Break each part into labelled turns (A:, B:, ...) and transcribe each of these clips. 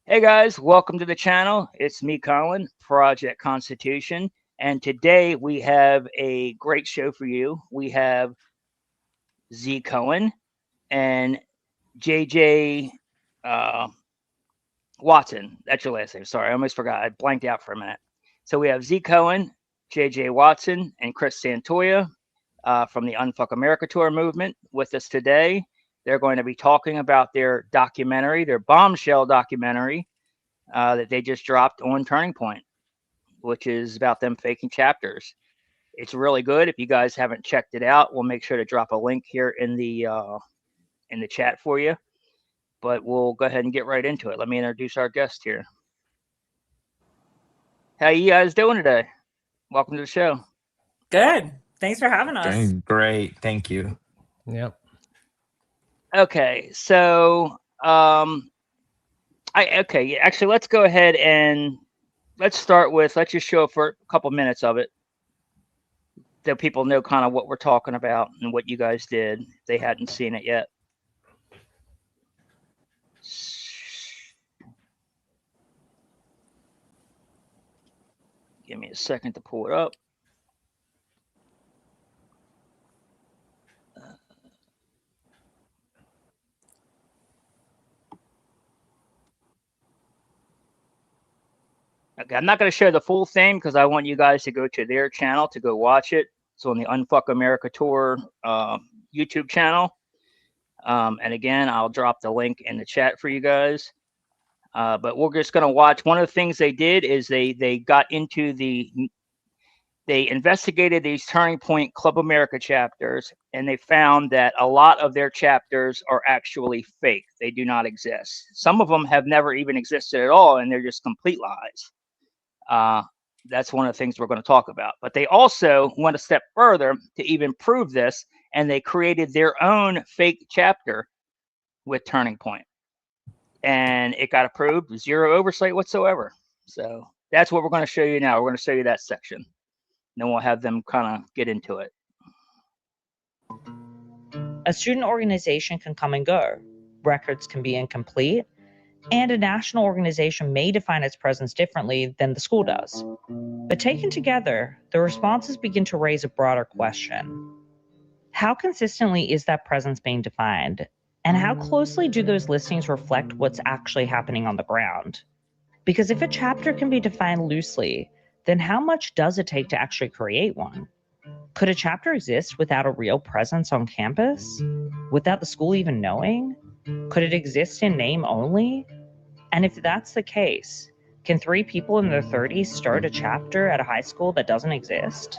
A: Hey guys, welcome to the channel. It's me, Colin, Project Constitution, and today we have a great show for you. We have Z Cohen and JJ uh, Watson. That's your last name. Sorry, I almost forgot. I blanked out for a minute. So we have Z Cohen, JJ Watson, and Chris Santoya from the Unfuck America Tour movement with us today. They're going to be talking about their documentary, their bombshell documentary that they just dropped on Turning Point, which is about them faking chapters. It's really good. If you guys haven't checked it out, we'll make sure to drop a link here in the chat for you. But we'll go ahead and get right into it. Let me introduce our guest here. How you guys doing today? Welcome to the show.
B: Good. Thanks for having us.
C: Doing great. Thank you.
D: Yep.
A: Okay, so actually let's go ahead and let's just show for a couple minutes of it, so people know kind of what we're talking about and what you guys did if they hadn't seen it yet. Give me a second to pull it up. Okay, I'm not going to show the full thing because I want you guys to go to their channel to go watch it. It's on the Unfuck America Tour YouTube channel. And again, I'll drop the link in the chat for you guys. But we're just going to watch. One of the things they did is they got into they investigated these Turning Point Club America chapters, and they found that a lot of their chapters are actually fake. They do not exist. Some of them have never even existed at all, and they're just complete lies. That's one of the things we're going to talk about. But they also went a step further to even prove this, and they created their own fake chapter with Turning Point. And it got approved, zero oversight whatsoever. So that's what we're going to show you now. We're going to show you that section. Then we'll have them kind of get into it.
B: A student organization can come and go. Records can be incomplete. And a national organization may define its presence differently than the school does. But taken together, the responses begin to raise a broader question. How consistently is that presence being defined? And how closely do those listings reflect what's actually happening on the ground? Because if a chapter can be defined loosely, then how much does it take to actually create one? Could a chapter exist without a real presence on campus? Without the school even knowing? Could it exist in name only? And if that's the case, can 3 people in their 30s start a chapter at a high school that doesn't exist?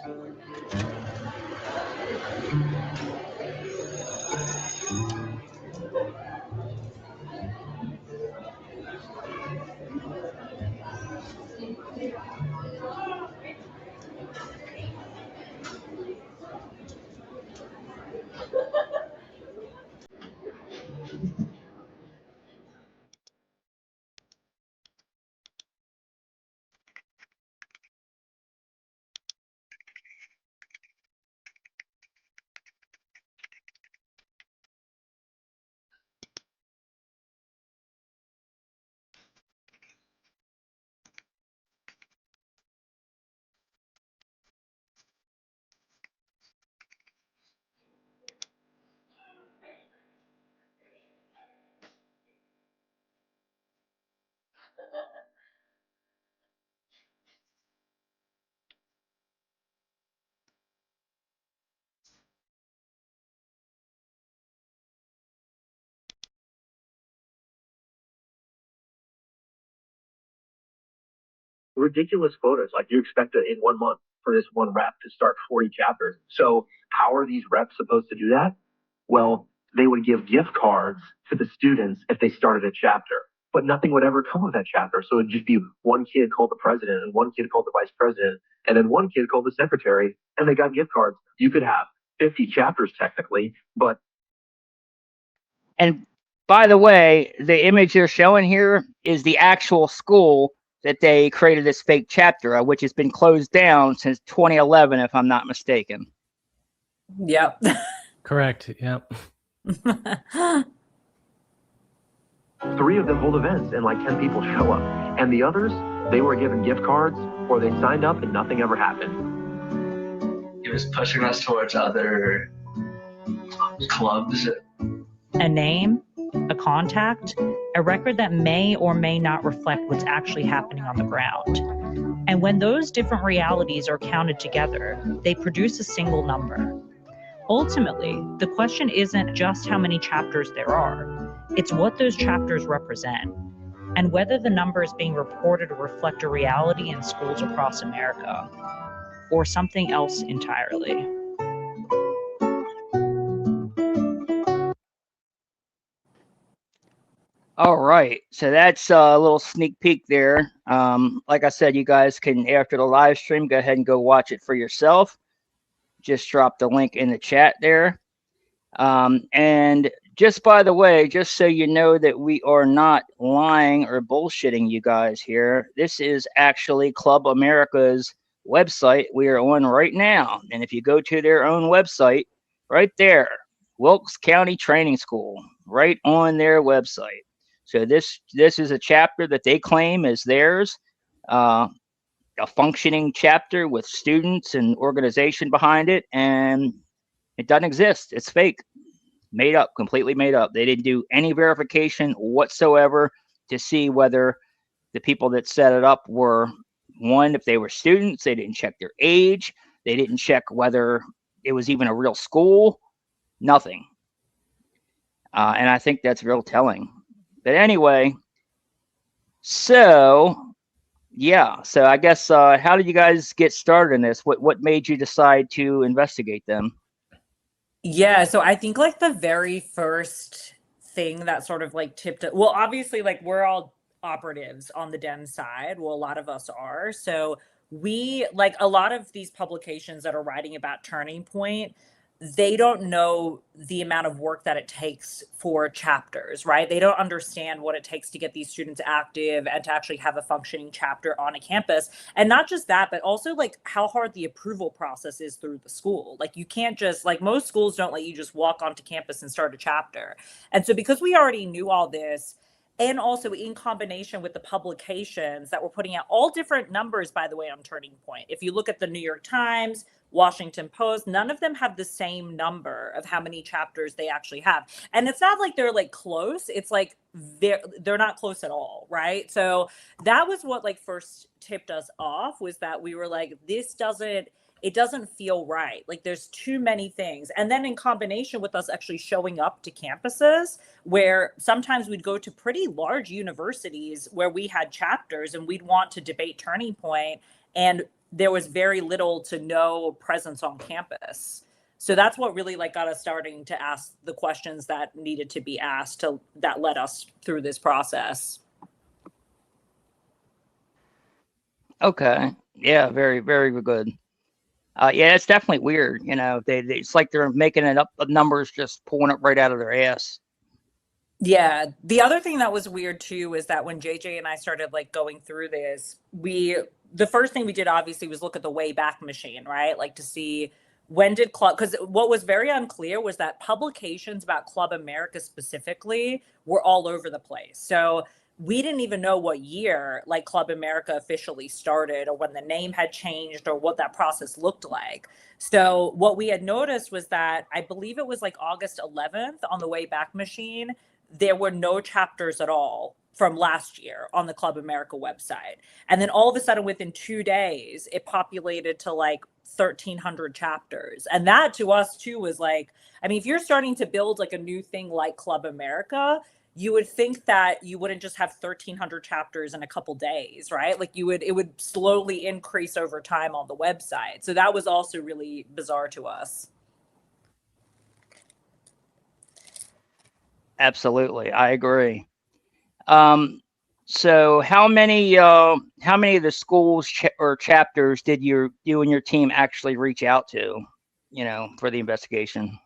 E: Ridiculous quotas. Like you expect it in 1 month for this one rep to start 40 chapters. So how are these reps supposed to do that? Well, they would give gift cards to the students if they started a chapter, but nothing would ever come of that chapter. So it'd just be one kid called the president and one kid called the vice president and then one kid called the secretary, and they got gift cards. You could have 50 chapters technically, but.
A: And by the way, the image you're showing here is the actual school that they created this fake chapter of, which has been closed down since 2011, if I'm not mistaken.
B: Yep.
D: Correct. Yep.
E: 3 of them hold events and like 10 people show up. And the others, they were given gift cards or they signed up and nothing ever happened.
C: He was pushing us towards other clubs.
B: A name, a contact, a record that may or may not reflect what's actually happening on the ground. And when those different realities are counted together, they produce a single number. Ultimately, the question isn't just how many chapters there are, it's what those chapters represent, and whether the numbers being reported reflect a reality in schools across America, or something else entirely.
A: All right, so that's a little sneak peek there. Like I said, you guys can, after the live stream, go ahead and go watch it for yourself. Just drop the link in the chat there. And just by the way, just so you know that we are not lying or bullshitting you guys here, this is actually Club America's website we are on right now. And if you go to their own website, right there, Wilkes County Training School, right on their website. So this is a chapter that they claim is theirs, a functioning chapter with students and organization behind it, and it doesn't exist. It's fake, made up, completely made up. They didn't do any verification whatsoever to see whether the people that set it up were, one, if they were students. They didn't check their age. They didn't check whether it was even a real school. Nothing. And I think that's real telling. But anyway, so yeah, so I guess how did you guys get started in this? What made you decide to investigate them?
D: Yeah, so I think like the very first thing that sort of like tipped it, well, obviously like we're all operatives on the DEM side. Well, a lot of us are. So we, like a lot of these publications that are writing about Turning Point, they don't know the amount of work that it takes for chapters, right? They don't understand what it takes to get these students active and to actually have a functioning chapter on a campus. And not just that, but also like how hard the approval process is through the school. Like you can't just, like most schools don't let you just walk onto campus and start a chapter. And so because we already knew all this, and also in combination with the publications that were putting out all different numbers, by the way, on Turning Point. If you look at the New York Times, Washington Post, none of them have the same number of how many chapters they actually have. And it's not like they're like close. It's like they're not close at all, right? So that was what like first tipped us off, was that we were like, it doesn't feel right. Like there's too many things. And then in combination with us actually showing up to campuses where sometimes we'd go to pretty large universities where we had chapters and we'd want to debate Turning Point, and there was very little to no presence on campus. So that's what really like got us starting to ask the questions that needed to be asked that led us through this process.
A: Okay. Yeah, very, very good. Yeah, it's definitely weird. You know, it's like they're making it up, the numbers just pulling it right out of their ass.
D: Yeah. The other thing that was weird too is that when JJ and I started like going through this, the first thing we did obviously was look at the Wayback Machine, right? Like to see when did because what was very unclear was that publications about Club America specifically were all over the place. So we didn't even know what year like Club America officially started, or when the name had changed, or what that process looked like. So what we had noticed was that I believe it was like August 11th on the Wayback Machine, there were no chapters at all from last year on the Club America website. And then all of a sudden within 2 days, it populated to like 1,300 chapters. And that to us too was like, I mean, if you're starting to build like a new thing like Club America, you would think that you wouldn't just have 1,300 chapters in a couple days, right? Like it would slowly increase over time on the website. So that was also really bizarre to us.
A: Absolutely, I agree. So how many of the schools or chapters did you and your team actually reach out to, you know, for the investigation?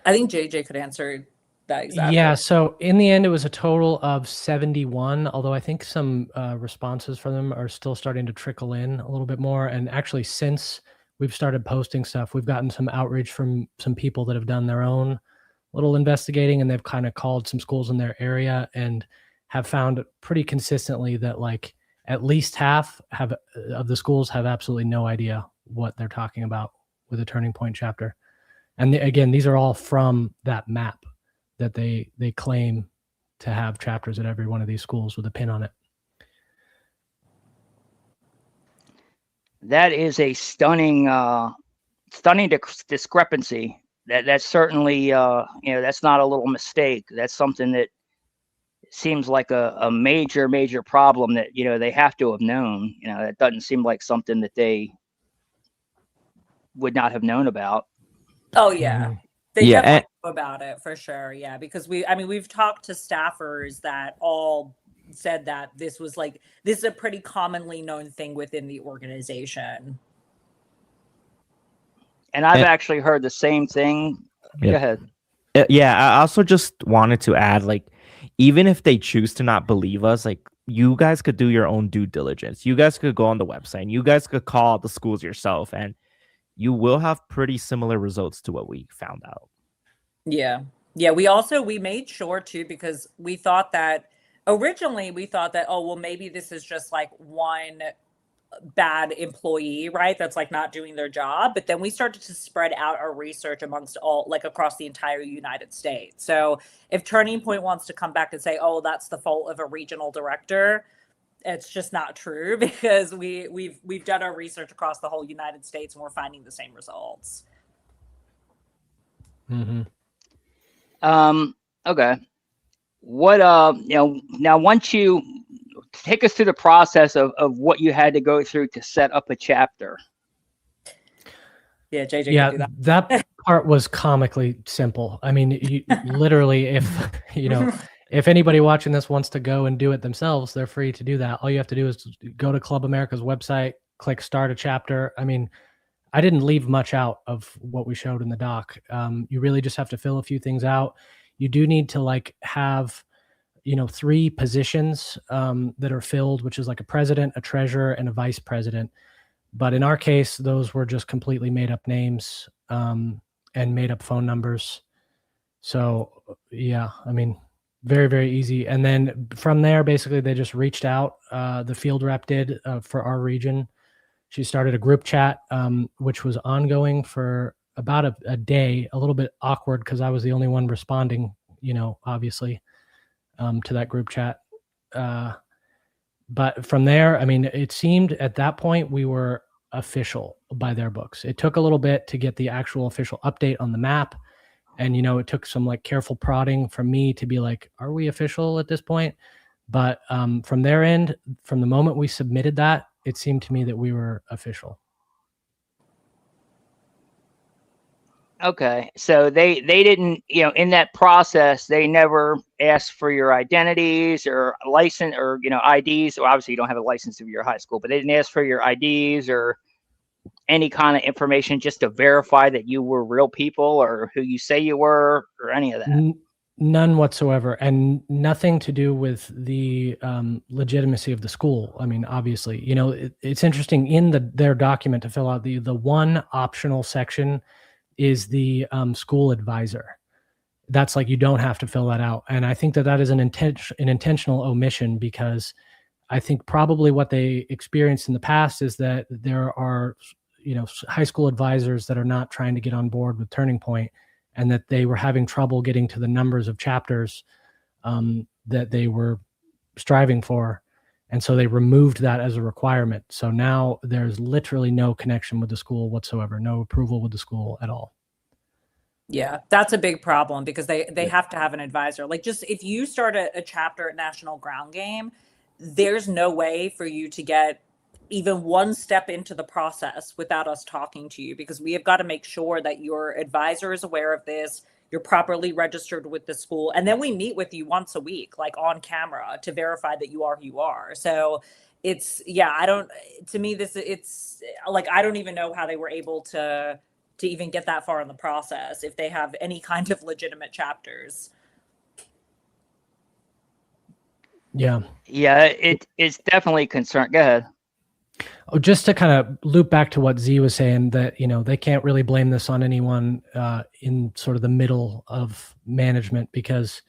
D: I think JJ could answer that exactly.
F: Yeah, so in the end, it was a total of 71, although I think some responses from them are still starting to trickle in a little bit more. And actually, since we've started posting stuff, we've gotten some outreach from some people that have done their own little investigating, and they've kind of called some schools in their area and have found pretty consistently that like at least half of the schools have absolutely no idea what they're talking about with a Turning Point chapter. And again, these are all from that map that they claim to have chapters at every one of these schools with a pin on it.
A: That is a stunning discrepancy. That's certainly that's not a little mistake. That's something that seems like a major problem that they have to have known. That doesn't seem like something that they would not have known about.
D: Oh yeah.
F: Mm-hmm.
D: They definitely know about it for sure. Yeah, because we've talked to staffers that all said that this is a pretty commonly known thing within the organization.
A: And I've actually heard the same thing.
G: Yeah.
A: Go ahead.
G: Yeah, I also just wanted to add, like, even if they choose to not believe us, like, you guys could do your own due diligence. You guys could go on the website and you guys could call the schools yourself, and you will have pretty similar results to what we found out.
D: Yeah. Yeah. We made sure too, because originally we thought that, oh, well, maybe this is just like one bad employee, right? That's like not doing their job. But then we started to spread out our research amongst all, like across the entire United States. So if Turning Point wants to come back and say, oh, that's the fault of a regional director, it's just not true, because we've done our research across the whole United States and we're finding the same results.
F: Mm-hmm.
A: Okay. What now once you take us through the process of what you had to go through to set up a chapter.
D: Yeah, JJ.
F: Yeah,
D: can do
F: that part was comically simple. I mean, you literally, if anybody watching this wants to go and do it themselves, they're free to do that. All you have to do is go to Club America's website, click start a chapter. I mean, I didn't leave much out of what we showed in the doc. You really just have to fill a few things out. You do need to like have, 3 positions that are filled, which is like a president, a treasurer, and a vice president. But in our case, those were just completely made up names and made up phone numbers. So yeah, I mean, very, very easy. And then from there, basically they just reached out. The field rep did for our region. She started a group chat, which was ongoing for about a day, a little bit awkward because I was the only one responding, obviously, to that group chat. But from there, I mean, it seemed at that point we were official by their books. It took a little bit to get the actual official update on the map. And, it took some like careful prodding from me to be like, are we official at this point? But from their end, from the moment we submitted that, it seemed to me that we were official.
A: Okay. So they didn't, in that process, they never asked for your identities or license or, IDs. Well, obviously you don't have a license if you're high school, but they didn't ask for your IDs or any kind of information just to verify that you were real people or who you say you were or any of that.
F: None whatsoever, and nothing to do with the legitimacy of the school. I mean, obviously, it's interesting in their document to fill out the one optional section is the school advisor. That's like, you don't have to fill that out. And I think that is an intentional omission, because I think probably what they experienced in the past is that there are, high school advisors that are not trying to get on board with Turning Point, and that they were having trouble getting to the numbers of chapters that they were striving for. And so they removed that as a requirement. So now there's literally no connection with the school whatsoever, no approval with the school at all.
D: Yeah, that's a big problem, because they have to have an advisor. Like, just if you start a chapter at National Ground Game, there's no way for you to get even one step into the process without us talking to you, because we have got to make sure that your advisor is aware of this, you're properly registered with the school, and then we meet with you once a week, like on camera, to verify that you are who you are. So it's, yeah, I don't even know how they were able to even get that far in the process if they have any kind of legitimate chapters.
F: Yeah.
A: Yeah, it's definitely concerned. Go ahead.
F: Oh, just to kind of loop back to what Z was saying, that, you know, they can't really blame this on anyone in sort of the middle of management, because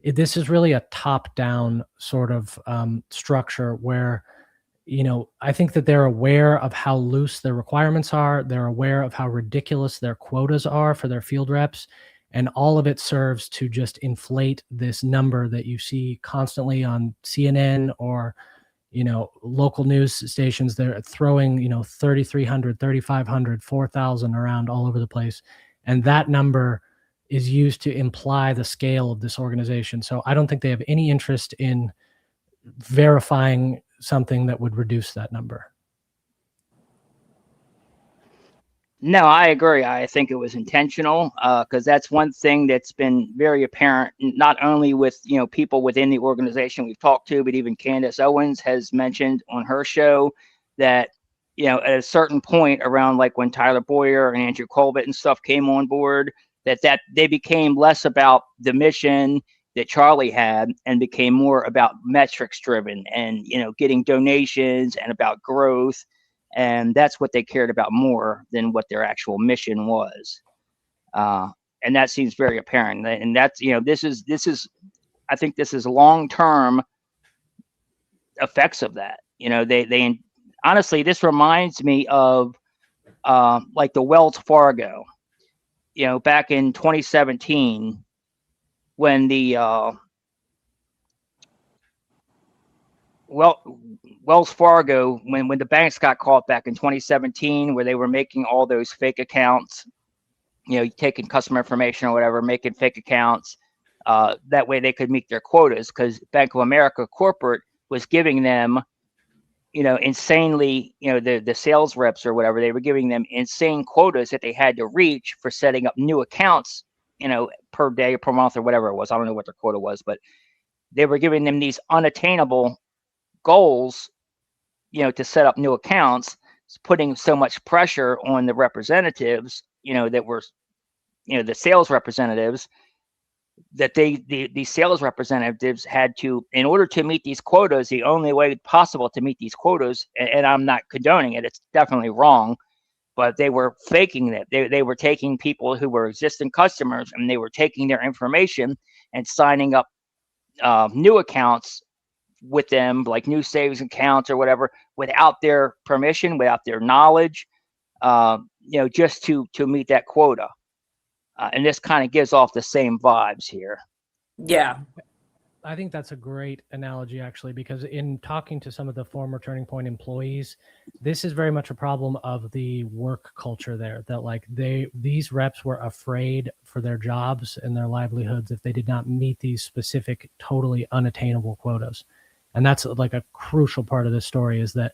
F: this is really a top-down sort of structure where, you know, I think that they're aware of how loose their requirements are. They're aware of how ridiculous their quotas are for their field reps. And all of it serves to just inflate this number that you see constantly on CNN or, you know, local news stations. They're throwing, you know, 3,300, 3,500, 4,000 around all over the place. And that number is used to imply the scale of this organization. So I don't think they have any interest in verifying something that would reduce that number.
A: No, I agree. I think it was intentional, because that's one thing that's been very apparent, not only with, you know, people within the organization we've talked to, but even Candace Owens has mentioned on her show that, you know, at a certain point around like when Tyler Boyer and Andrew Colbert and stuff came on board, that they became less about the mission that Charlie had and became more about metrics driven and, you know, getting donations and about growth. And that's what they cared about more than what their actual mission was. And that seems very apparent. And that's, you know, this is, I think this is long-term effects of that. You know, they honestly, this reminds me of like the Wells Fargo, you know, back in 2017 when the Wells Fargo, when the banks got caught back in 2017, where they were making all those fake accounts, you know, taking customer information or whatever, making fake accounts. That way they could meet their quotas, because Bank of America corporate was giving them, you know, insanely, you know, the sales reps or whatever, they were giving them insane quotas that they had to reach for setting up new accounts, you know, per day, per month, or whatever it was. I don't know what their quota was, but they were giving them these unattainable goals, you know, to set up new accounts, putting so much pressure on the representatives, you know, that were, you know, the sales representatives, that the sales representatives had to, in order to meet these quotas, the only way possible to meet these quotas, and I'm not condoning it, it's definitely wrong, but they were faking that. They were taking people who were existing customers, and they were taking their information and signing up new accounts with them, like new savings accounts or whatever, without their permission, without their knowledge, you know, just to meet that quota. And this kind of gives off the same vibes here.
D: Yeah.
F: I think that's a great analogy, actually, because in talking to some of the former Turning Point employees, this is very much a problem of the work culture there, that like these reps were afraid for their jobs and their livelihoods if they did not meet these specific, totally unattainable quotas. And that's like a crucial part of this story, is that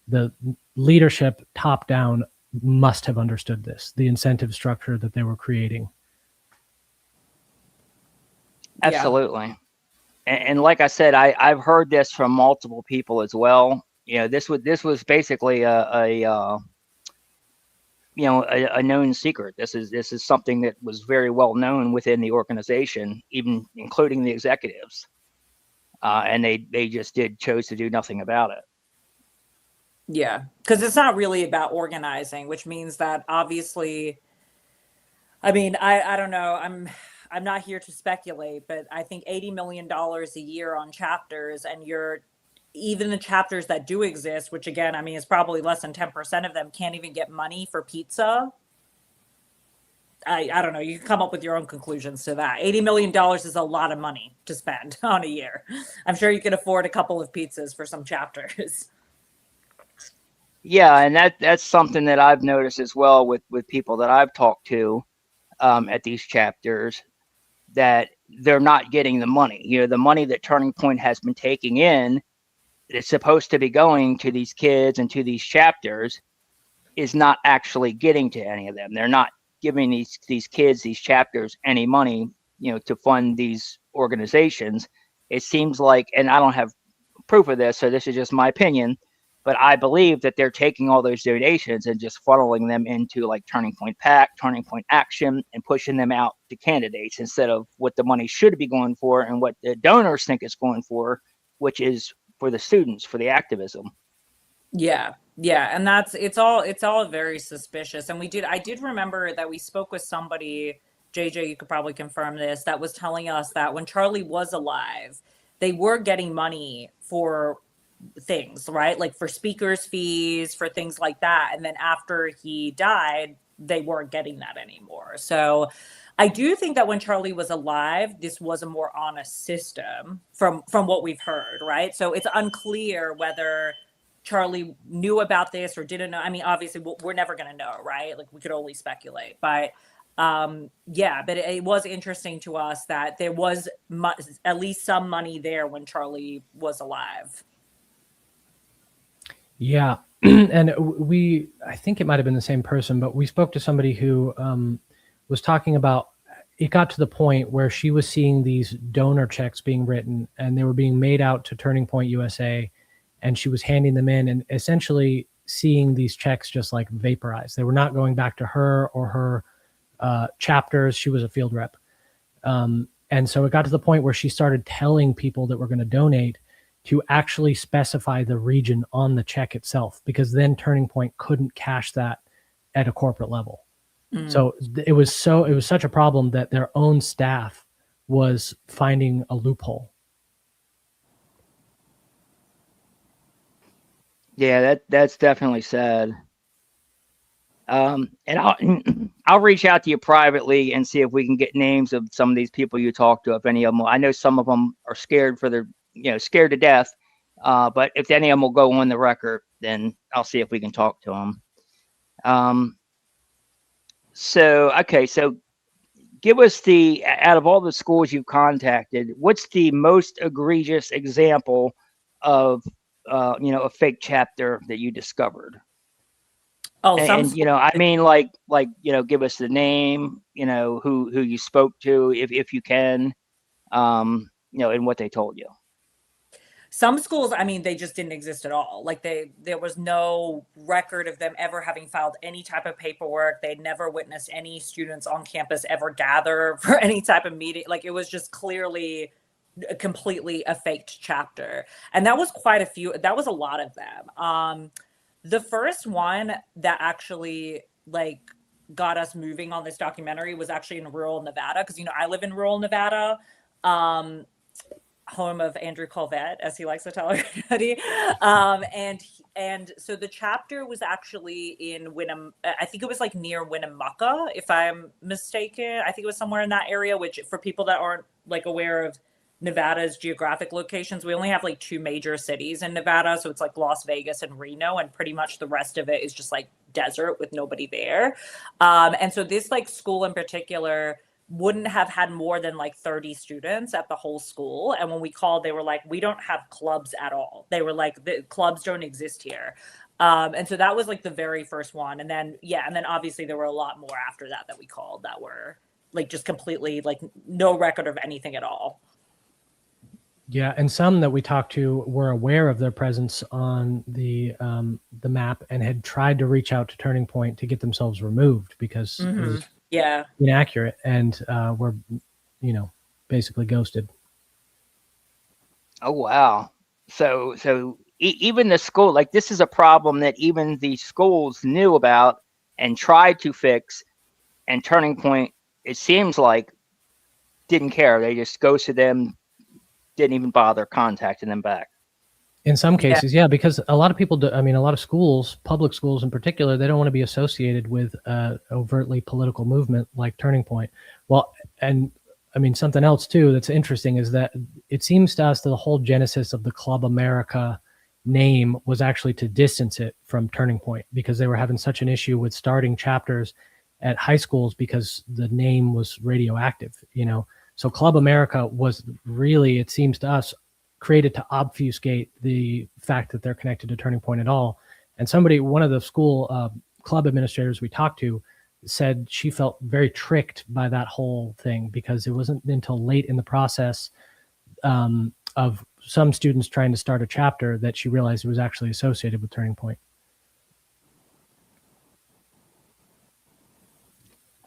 F: the leadership top down must have understood this, the incentive structure that they were creating.
A: Absolutely. Yeah. And like I said, I've heard this from multiple people as well. You know, this was basically a known secret. This is something that was very well known within the organization, even including the executives. And they just chose to do nothing about it.
D: Yeah, because it's not really about organizing, which means that obviously, I mean, I don't know. I'm not here to speculate, but I think $80 million a year on chapters, and even the chapters that do exist, which again, I mean, is probably less than 10% of them, can't even get money for pizza. I don't know. You can come up with your own conclusions to that. $80 million is a lot of money to spend on a year. I'm sure you can afford a couple of pizzas for some chapters.
A: Yeah, and that's something that I've noticed as well with people that I've talked to at these chapters, that they're not getting the money. You know, the money that Turning Point has been taking in, it's supposed to be going to these kids and to these chapters, is not actually getting to any of them. They're not giving these kids, these chapters, any money, you know, to fund these organizations. It seems like, and I don't have proof of this, so this is just my opinion, but I believe that they're taking all those donations and just funneling them into like Turning Point PAC, Turning Point Action, and pushing them out to candidates instead of what the money should be going for and what the donors think it's going for, which is for the students, for the activism.
D: Yeah. Yeah, and it's all very suspicious. And I did remember that we spoke with somebody, JJ, you could probably confirm this, that was telling us that when Charlie was alive, they were getting money for things, right? Like for speakers fees, for things like that. And then after he died, they weren't getting that anymore. So I do think that when Charlie was alive, this was a more honest system from what we've heard, right? So it's unclear whether Charlie knew about this or didn't know. I mean, obviously, we're never going to know, right? Like we could only speculate. But yeah, but it was interesting to us that there was at least some money there when Charlie was alive.
F: Yeah. And I think it might have been the same person, but we spoke to somebody who was talking about, it got to the point where she was seeing these donor checks being written and they were being made out to Turning Point USA, and she was handing them in and essentially seeing these checks just like vaporize. They were not going back to her or her chapters. She was a field rep. And so it got to the point where she started telling people that were going to donate to actually specify the region on the check itself, because then Turning Point couldn't cash that at a corporate level. So it was such a problem that their own staff was finding a loophole.
A: Yeah, that's definitely sad. And I'll reach out to you privately and see if we can get names of some of these people you talk to. If any of them, I know some of them are scared scared to death. But if any of them will go on the record, then I'll see if we can talk to them. So give us out of all the schools you've contacted, what's the most egregious example of a fake chapter that you discovered?
D: Oh,
A: I mean, give us the name, who you spoke to, if you can, and what they told you.
D: Some schools, I mean, they just didn't exist at all. Like there was no record of them ever having filed any type of paperwork. They'd never witnessed any students on campus ever gather for any type of meeting. Like it was just clearly completely a faked chapter. And that was quite a few. That was a lot of them. The first one that actually got us moving on this documentary was actually in rural Nevada. Cause I live in rural Nevada. Home of Andrew Colvett, as he likes to tell everybody. And so the chapter was actually in I think it was near Winnemucca, if I'm mistaken. I think it was somewhere in that area, which for people that aren't aware of Nevada's geographic locations, we only have 2 major cities in Nevada. So it's Las Vegas and Reno, and pretty much the rest of it is just desert with nobody there. And so this school in particular wouldn't have had more than 30 students at the whole school. And when we called, they were we don't have clubs at all. They were the clubs don't exist here. And so that was the very first one. And then, and then obviously there were a lot more after that we called that were just completely no record of anything at all.
F: Yeah, and some that we talked to were aware of their presence on the map and had tried to reach out to Turning Point to get themselves removed because it was inaccurate, and were basically ghosted.
A: Oh wow! So even the school, this is a problem that even the schools knew about and tried to fix, and Turning Point, it seems didn't care. They just ghosted them. Didn't even bother contacting them back.
F: In some cases, yeah, because a lot of people do. I mean, a lot of schools, public schools in particular, they don't want to be associated with overtly political movement like Turning Point. Well, and I mean, something else too that's interesting is that it seems to us that the whole genesis of the Club America name was actually to distance it from Turning Point, because they were having such an issue with starting chapters at high schools because the name was radioactive, So Club America was really, it seems to us, created to obfuscate the fact that they're connected to Turning Point at all. And one of the school club administrators we talked to said she felt very tricked by that whole thing, because it wasn't until late in the process of some students trying to start a chapter that she realized it was actually associated with Turning Point.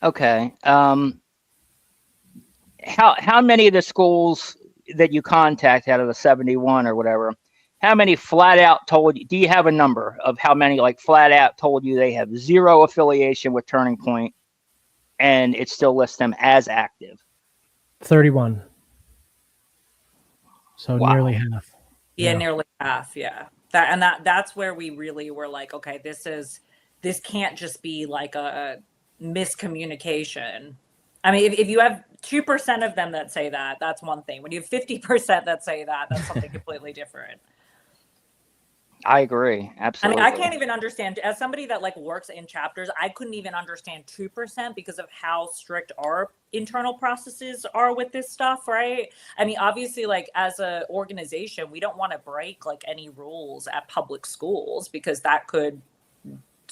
A: Okay. How many of the schools that you contact out of the 71 or whatever, how many flat out told you? Do you have a number of how many like flat out told you they have zero affiliation with Turning Point, and it still lists them as active?
F: 31. So
A: Wow.
F: nearly half.
D: Yeah, nearly half. Yeah, that's where we really were like, okay, this can't just be like a miscommunication. I mean, if you have 2% of them that say that, that's one thing. When you have 50% that say that, that's something completely different.
A: I agree. Absolutely.
D: I mean, I can't even understand, as somebody that like works in chapters, I couldn't even understand 2% because of how strict our internal processes are with this stuff, right? I mean, obviously, like as a organization, we don't want to break like any rules at public schools because that could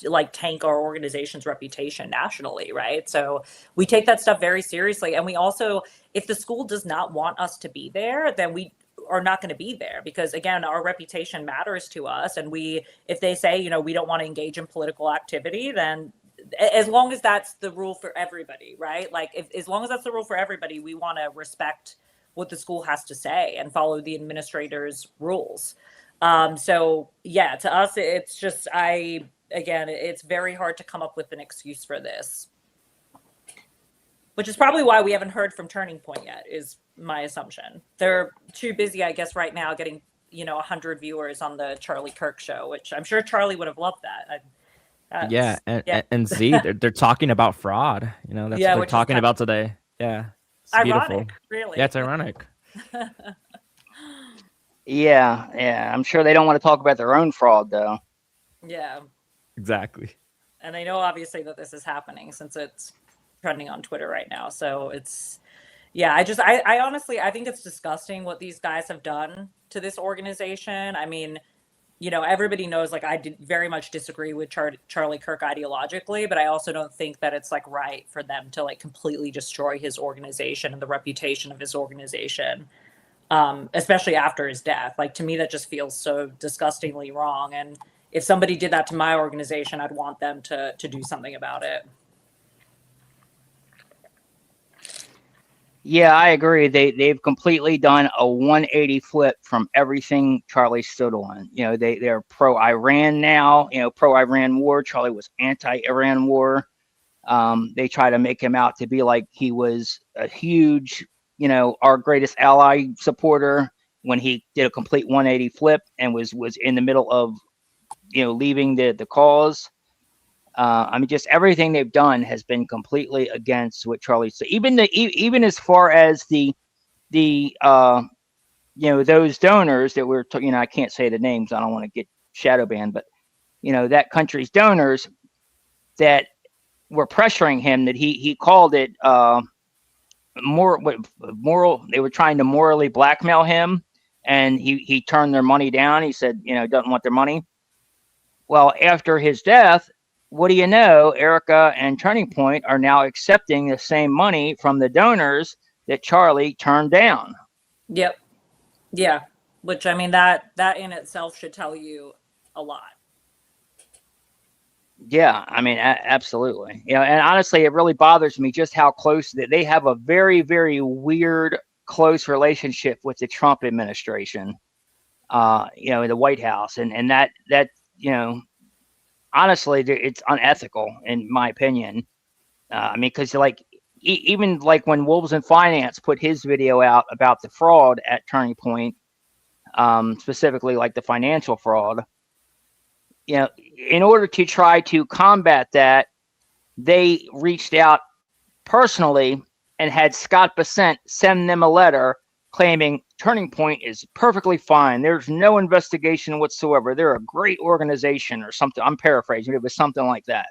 D: like tank our organization's reputation nationally, right? So we take that stuff very seriously. And we also, if the school does not want us to be there, then we are not going to be there because again, our reputation matters to us. And if they say, you know, we don't want to engage in political activity, then as long as that's the rule for everybody, right? Like as long as that's the rule for everybody, we want to respect what the school has to say and follow the administrator's rules. So yeah, to us, it's just, again, it's very hard to come up with an excuse for this, which is probably why we haven't heard from Turning Point yet, is my assumption. They're too busy, I guess, right now getting, 100 viewers on the Charlie Kirk show, which I'm sure Charlie would have loved that.
G: Yeah, and Z, they're talking about fraud. That's what they're talking about today. Yeah, it's
D: ironic,
G: beautiful.
D: Really.
G: Yeah, it's ironic.
A: Yeah. I'm sure they don't want to talk about their own fraud, though.
D: Yeah.
G: Exactly.
D: And I know obviously that this is happening since it's trending on Twitter right now. So it's, yeah, I honestly, I think it's disgusting what these guys have done to this organization. I mean, everybody knows, like, I very much disagree with Charlie Kirk ideologically, but I also don't think that it's like right for them to like completely destroy his organization and the reputation of his organization, especially after his death. Like, to me, that just feels so disgustingly wrong. And if somebody did that to my organization, I'd want them to do something about it.
A: Yeah, I agree. They've completely done a 180 flip from everything Charlie stood on. They're pro-Iran now, pro-Iran war. Charlie was anti-Iran war. They try to make him out to be like he was a huge, our greatest ally supporter when he did a complete 180 flip and was in the middle of, leaving the cause. I mean, just everything they've done has been completely against what Charlie said. Even as far as the those donors that we're, I can't say the names. I don't want to get shadow banned, but that country's donors that were pressuring him, that he called it moral. They were trying to morally blackmail him, and he turned their money down. He said, doesn't want their money. Well, after his death, what do you know? Erica and Turning Point are now accepting the same money from the donors that Charlie turned down.
D: Yep. Yeah. Which, I mean, that in itself should tell you a lot.
A: Yeah, I mean, absolutely. And honestly, it really bothers me just how close that they have a very, very weird, close relationship with the Trump administration, in the White House. And that honestly, it's unethical in my opinion. I mean, because like even like when Wolves in Finance put his video out about the fraud at Turning Point, specifically like the financial fraud, in order to try to combat that, they reached out personally and had Scott Bessent send them a letter claiming Turning Point is perfectly fine. There's no investigation whatsoever. They're a great organization or something. I'm paraphrasing. It was something like that.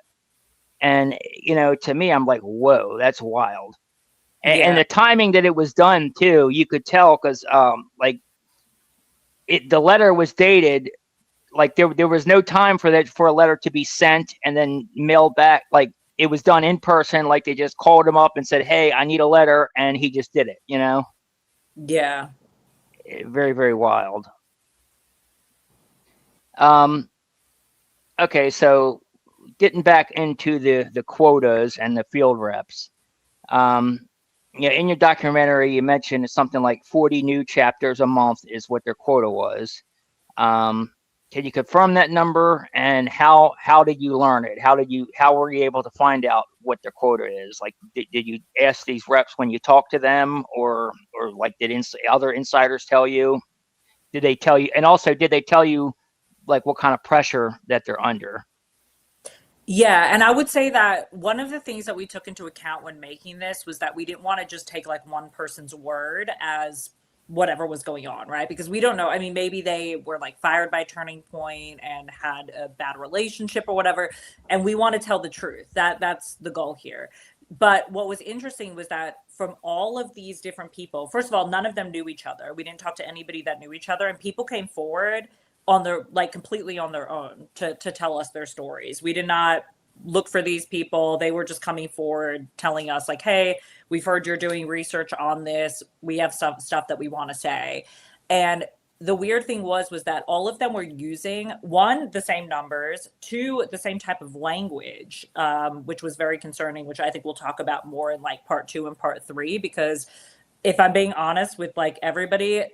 A: And, to me, I'm like, whoa, that's wild. And the timing that it was done, too, you could tell because, the letter was dated. Like there was no time for a letter to be sent and then mailed back. Like it was done in person. Like they just called him up and said, "Hey, I need a letter," and he just did it.
D: Yeah.
A: Very, very wild. Okay, so getting back into the quotas and the field reps. In your documentary, you mentioned something like 40 new chapters a month is what their quota was. Can you confirm that number? And how did you learn it? How were you able to find out what their quota is? Like, did you ask these reps when you talked to them, or like did other insiders tell you? Did they tell you? And also, did they tell you like what kind of pressure that they're under?
D: Yeah, and I would say that one of the things that we took into account when making this was that we didn't want to just take like one person's word as whatever was going on, right? Because we don't know. I mean, maybe they were like fired by Turning Point and had a bad relationship or whatever, and we want to tell the truth. That's the goal here. But what was interesting was that from all of these different people, first of all, none of them knew each other. We didn't talk to anybody that knew each other, and people came forward on their like completely on their own to tell us their stories. We did not look for these people. They were just coming forward telling us like, hey, we've heard you're doing research on this. We have stuff that we want to say. And the weird thing was that all of them were using, one, the same numbers, two, the same type of language, which was very concerning, which I think we'll talk about more in like part 2 and part 3, because if I'm being honest with like everybody,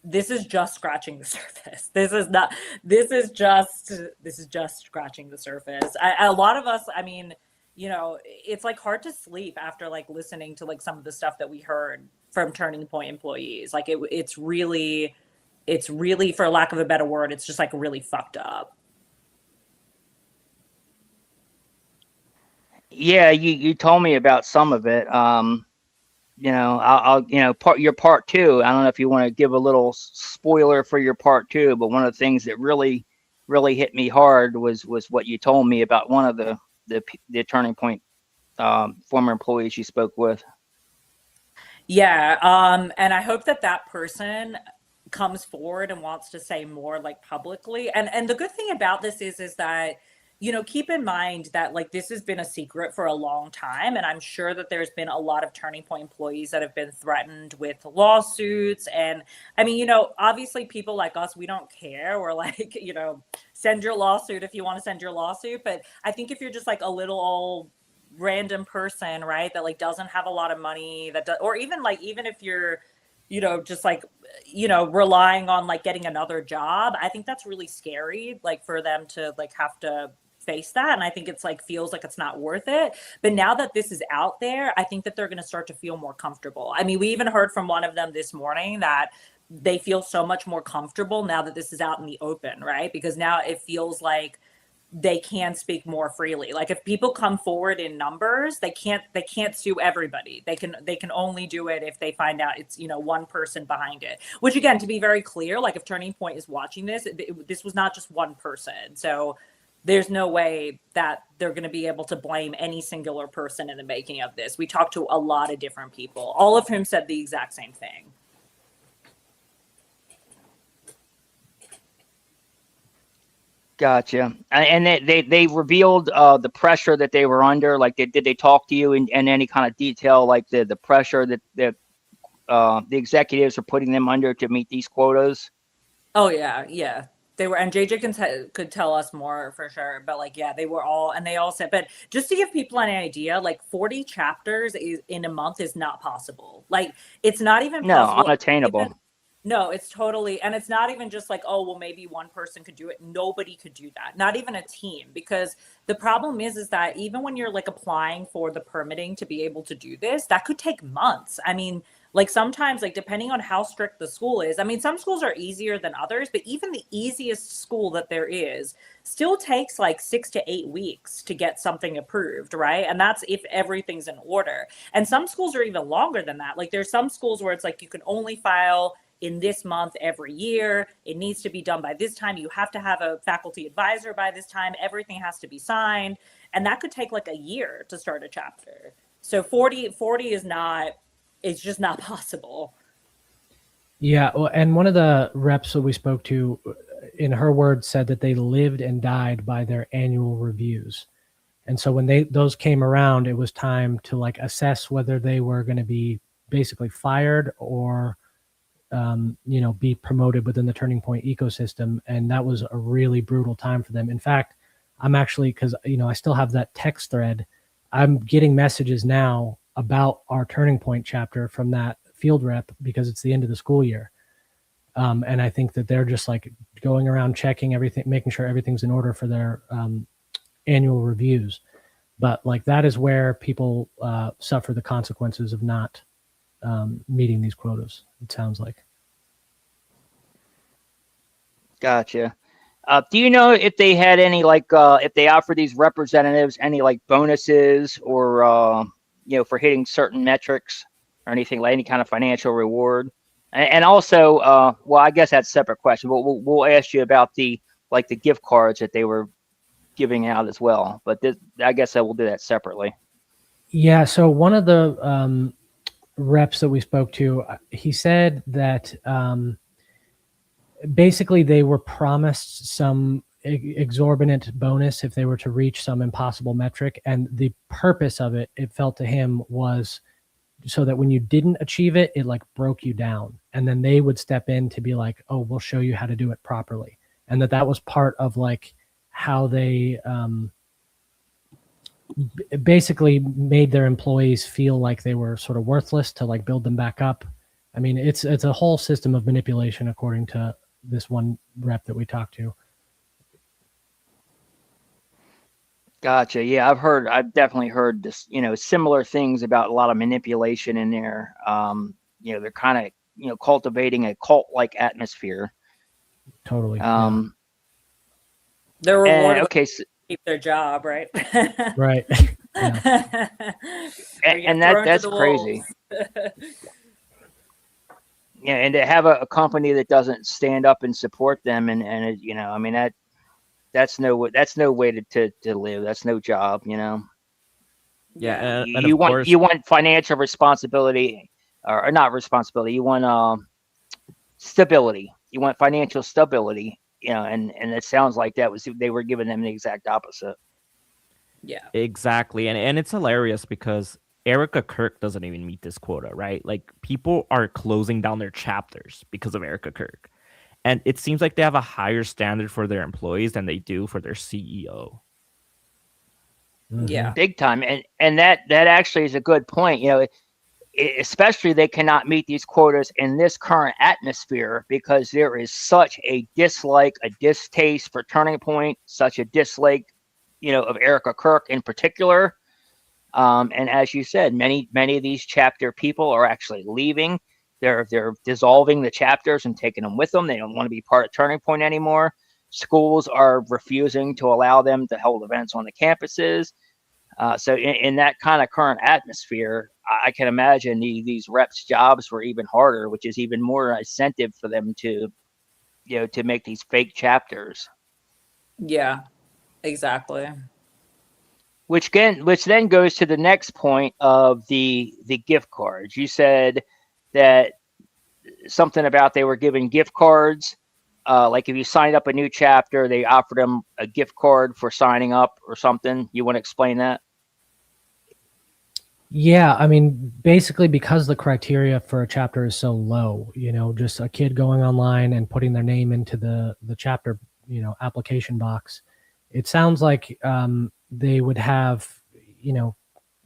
D: this is just scratching the surface. This is just scratching the surface. A lot of us, I mean, you know, it's like hard to sleep after like listening to like some of the stuff that we heard from Turning Point employees. Like it's really, for lack of a better word, it's just like really fucked up.
A: Yeah, you told me about some of it. You know, I'll your part 2. I don't know if you want to give a little spoiler for your part 2, but one of the things that really hit me hard was what you told me about one of the Turning Point former employees you spoke with.
D: Yeah, and I hope that person comes forward and wants to say more like publicly. And the good thing about this is that, you know, keep in mind that like this has been a secret for a long time. And I'm sure that there's been a lot of Turning Point employees that have been threatened with lawsuits. And I mean, you know, obviously people like us, we don't care. We're like, you know, send your lawsuit if you want to send your lawsuit. But I think if you're just like a little old random person, right, that like doesn't have a lot of money, or even if you're, you know, just like, you know, relying on like getting another job, I think that's really scary, like for them to like have to face that. And I think it's like feels like it's not worth it. But now that this is out there, I think that they're going to start to feel more comfortable. I mean, we even heard from one of them this morning that they feel so much more comfortable now that this is out in the open, right? Because now it feels like they can speak more freely. Like if people come forward in numbers, they can't sue everybody. They can only do it if they find out it's, you know, one person behind it. Which again, to be very clear, like if Turning Point is watching this, this was not just one person. So there's no way that they're going to be able to blame any singular person in the making of this. We talked to a lot of different people, all of whom said the exact same thing.
A: Gotcha. And they revealed the pressure that they were under. Like, did they talk to you in any kind of detail, like the pressure that the executives are putting them under to meet these quotas?
D: Oh yeah. They were, and JJ could tell us more for sure, but like, yeah, they were all, and they all said, but just to give people an idea, like 40 chapters in a month is not possible. Like, it's not even possible.
A: Unattainable.
D: No, it's totally, and it's not even just like, oh, well, maybe one person could do it. Nobody could do that. Not even a team, because the problem is that even when you're like applying for the permitting to be able to do this, that could take months. I mean, like sometimes, like depending on how strict the school is, I mean, some schools are easier than others, but even the easiest school that there is still takes like 6 to 8 weeks to get something approved, right? And that's if everything's in order. And some schools are even longer than that. Like there's some schools where it's like you can only file in this month every year. It needs to be done by this time. You have to have a faculty advisor by this time. Everything has to be signed. And that could take like a year to start a chapter. So 40 is not, it's just not possible.
F: Yeah. Well, and one of the reps that we spoke to, in her words, said that they lived and died by their annual reviews. And so when those came around, it was time to like assess whether they were going to be basically fired or be promoted within the Turning Point ecosystem. And that was a really brutal time for them. In fact, I'm actually, because, I still have that text thread, I'm getting messages now about our Turning Point chapter from that field rep because it's the end of the school year. And I think that they're just like going around checking everything, making sure everything's in order for their annual reviews. But like that is where people suffer the consequences of not meeting these quotas, it sounds like.
A: Gotcha. Do you know if they had any like if they offer these representatives any like bonuses or for hitting certain metrics or anything like any kind of financial reward? And also, well, I guess that's a separate question. But we'll ask you about the gift cards that they were giving out as well. But I guess I will do that separately.
F: Yeah. So one of the reps that we spoke to, he said that basically they were promised some exorbitant bonus if they were to reach some impossible metric, and the purpose of it felt to him was so that when you didn't achieve it, it like broke you down, and then they would step in to be like, oh, we'll show you how to do it properly. And that was part of like how they basically made their employees feel like they were sort of worthless to like build them back up. I mean, it's a whole system of manipulation, according to this one rep that we talked to.
A: Gotcha. Yeah, I've definitely heard this, similar things about a lot of manipulation in there. They're kind of, cultivating a cult-like atmosphere.
F: Totally.
D: They're rewarded
A: okay,
D: to keep their job, right?
F: Right. Yeah.
A: And that's crazy. Yeah, and to have a company that doesn't stand up and support them, and I mean that's no way to live. That's no job,
G: Yeah, and
A: you
G: of
A: want
G: course,
A: you want financial responsibility, or not responsibility. You want stability. You want financial stability, and it sounds like they were giving them the exact opposite.
D: Yeah,
G: exactly, and it's hilarious because Erica Kirk doesn't even meet this quota, right? Like people are closing down their chapters because of Erica Kirk. And it seems like they have a higher standard for their employees than they do for their CEO.
F: Mm-hmm.
D: Yeah,
A: Big time. And that actually is a good point. Especially they cannot meet these quotas in this current atmosphere because there is such a dislike, a distaste for Turning Point, such a dislike, of Erica Kirk in particular. And as you said, many of these chapter people are actually leaving. They're dissolving the chapters and taking them with them. They don't want to be part of Turning Point anymore. Schools are refusing to allow them to hold events on the campuses. So in that kind of current atmosphere, I can imagine these reps' jobs were even harder, which is even more incentive for them to make these fake chapters.
D: yeah, exactly.
A: Which then goes to the next point of the gift cards. You said that something about they were giving gift cards. Like if you signed up a new chapter, they offered them a gift card for signing up or something. You want to explain that?
F: Yeah, I mean, basically because the criteria for a chapter is so low, just a kid going online and putting their name into the chapter, application box. It sounds like they would have,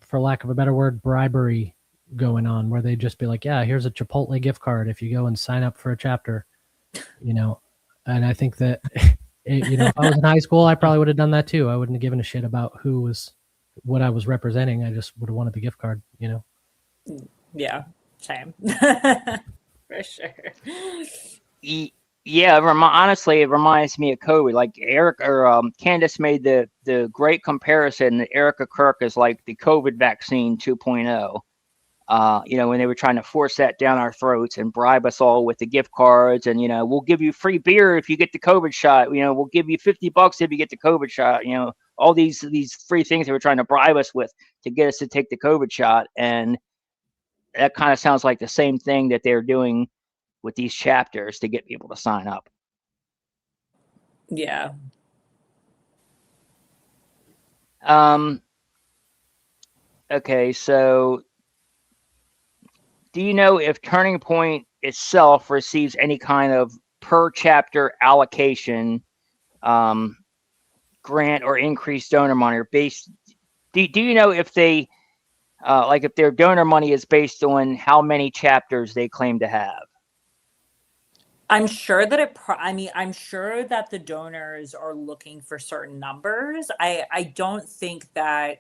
F: for lack of a better word, bribery going on, where they'd just be like, yeah, here's a Chipotle gift card if you go and sign up for a chapter, and I think that, if I was in high school, I probably would have done that too. I wouldn't have given a shit about what I was representing. I just would have wanted the gift card,
D: Yeah, same. For sure.
A: Yeah, honestly, it reminds me of COVID. Like Candace made the great comparison that Erica Kirk is like the COVID vaccine 2.0. When they were trying to force that down our throats and bribe us all with the gift cards, and we'll give you free beer if you get the COVID shot. We'll give you $50 if you get the COVID shot. All these free things they were trying to bribe us with to get us to take the COVID shot, and that kind of sounds like the same thing that they're doing with these chapters to get people to sign up.
D: Yeah.
A: Okay, so do you know if Turning Point itself receives any kind of per chapter allocation, grant or increased donor money, or based? Do you know if they if their donor money is based on how many chapters they claim to have?
D: I'm sure that I'm sure that the donors are looking for certain numbers. I don't think that,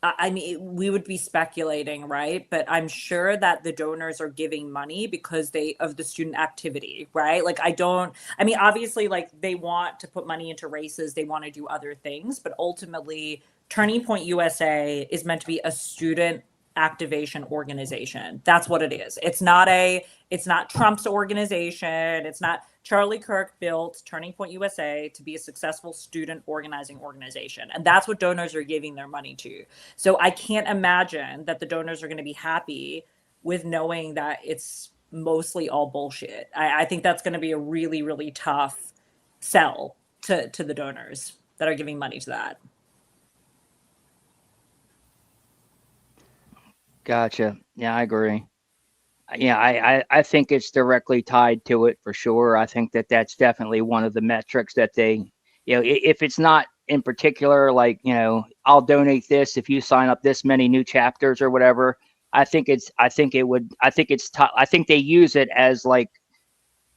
D: I mean, we would be speculating, right? But I'm sure that the donors are giving money because of the student activity, right? Like, I mean, obviously, like, they want to put money into races, they want to do other things, but ultimately, Turning Point USA is meant to be a student activation organization. That's what it is. It's not Trump's organization. It's not. Charlie Kirk built Turning Point USA to be a successful student organizing organization. And that's what donors are giving their money to. So I can't imagine that the donors are going to be happy with knowing that it's mostly all bullshit. I think that's going to be a really, really tough sell to the donors that are giving money to that.
A: Gotcha. Yeah, I agree. Yeah, I think it's directly tied to it for sure. I think that that's definitely one of the metrics that they, if it's not in particular, like, I'll donate this if you sign up this many new chapters or whatever. I think they use it as like,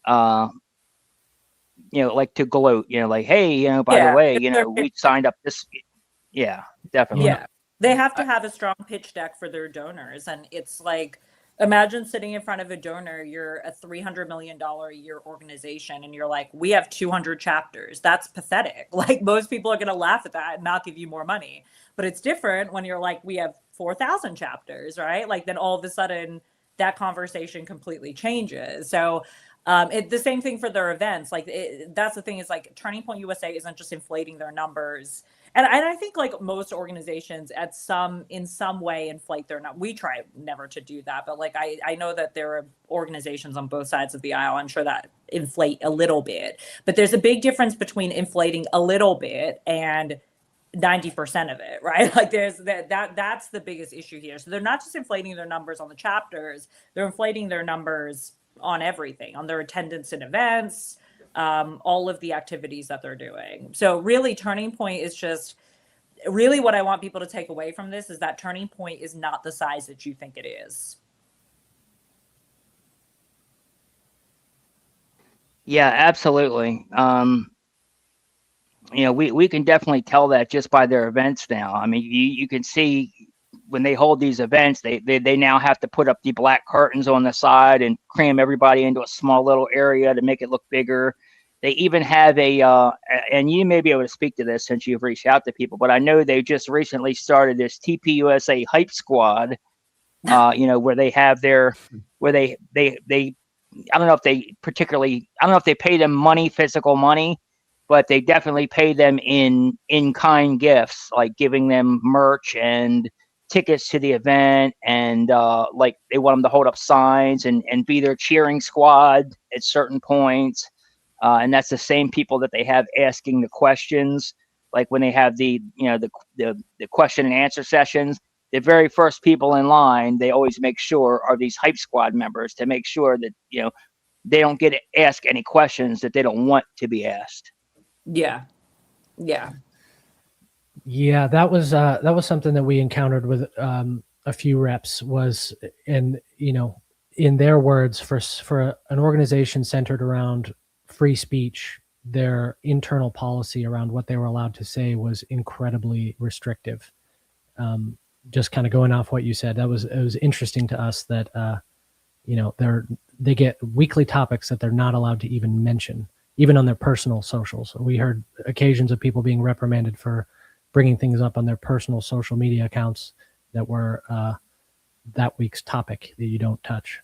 A: like to gloat, like, hey, by the way, we signed up this. Yeah, definitely.
D: Yeah. They have to have a strong pitch deck for their donors. And it's like, imagine sitting in front of a donor, you're a $300 million a year organization, and you're like, we have 200 chapters. That's pathetic. Like, most people are going to laugh at that and not give you more money. But it's different when you're like, we have 4,000 chapters, right? Like, then all of a sudden that conversation completely changes. So the same thing for their events. Like, that's the thing, is like, Turning Point USA isn't just inflating their numbers. And I think, like, most organizations in some way inflate their numbers. We try never to do that, but like, I know that there are organizations on both sides of the aisle, I'm sure, that inflate a little bit. But there's a big difference between inflating a little bit and 90% of it, right? Like, there's that's the biggest issue here. So they're not just inflating their numbers on the chapters, they're inflating their numbers on everything, on their attendance in events, all of the activities that they're doing. So really, Turning Point is just really, what I want people to take away from this is that Turning Point is not the size that you think it is.
A: Yeah, absolutely. We can definitely tell that just by their events now. I mean, you can see when they hold these events, they now have to put up the black curtains on the side and cram everybody into a small little area to make it look bigger. They even have and you may be able to speak to this since you've reached out to people, but I know they just recently started this TPUSA Hype Squad, where they have where they I don't know if they pay them money, physical money, but they definitely pay them in kind gifts, like giving them merch and tickets to the event, and like, they want them to hold up signs and be their cheering squad at certain points. And that's the same people that they have asking the questions. Like, when they have the question and answer sessions, the very first people in line, they always make sure, are these Hype Squad members, to make sure that, they don't get to ask any questions that they don't want to be asked.
D: Yeah.
F: That was something that we encountered with a few reps, was, and in their words, for an organization centered around free speech, their internal policy around what they were allowed to say was incredibly restrictive. Just kind of going off what you said, it was interesting to us that they get weekly topics that they're not allowed to even mention, even on their personal socials. We heard occasions of people being reprimanded for bringing things up on their personal social media accounts that were that week's topic that you don't touch.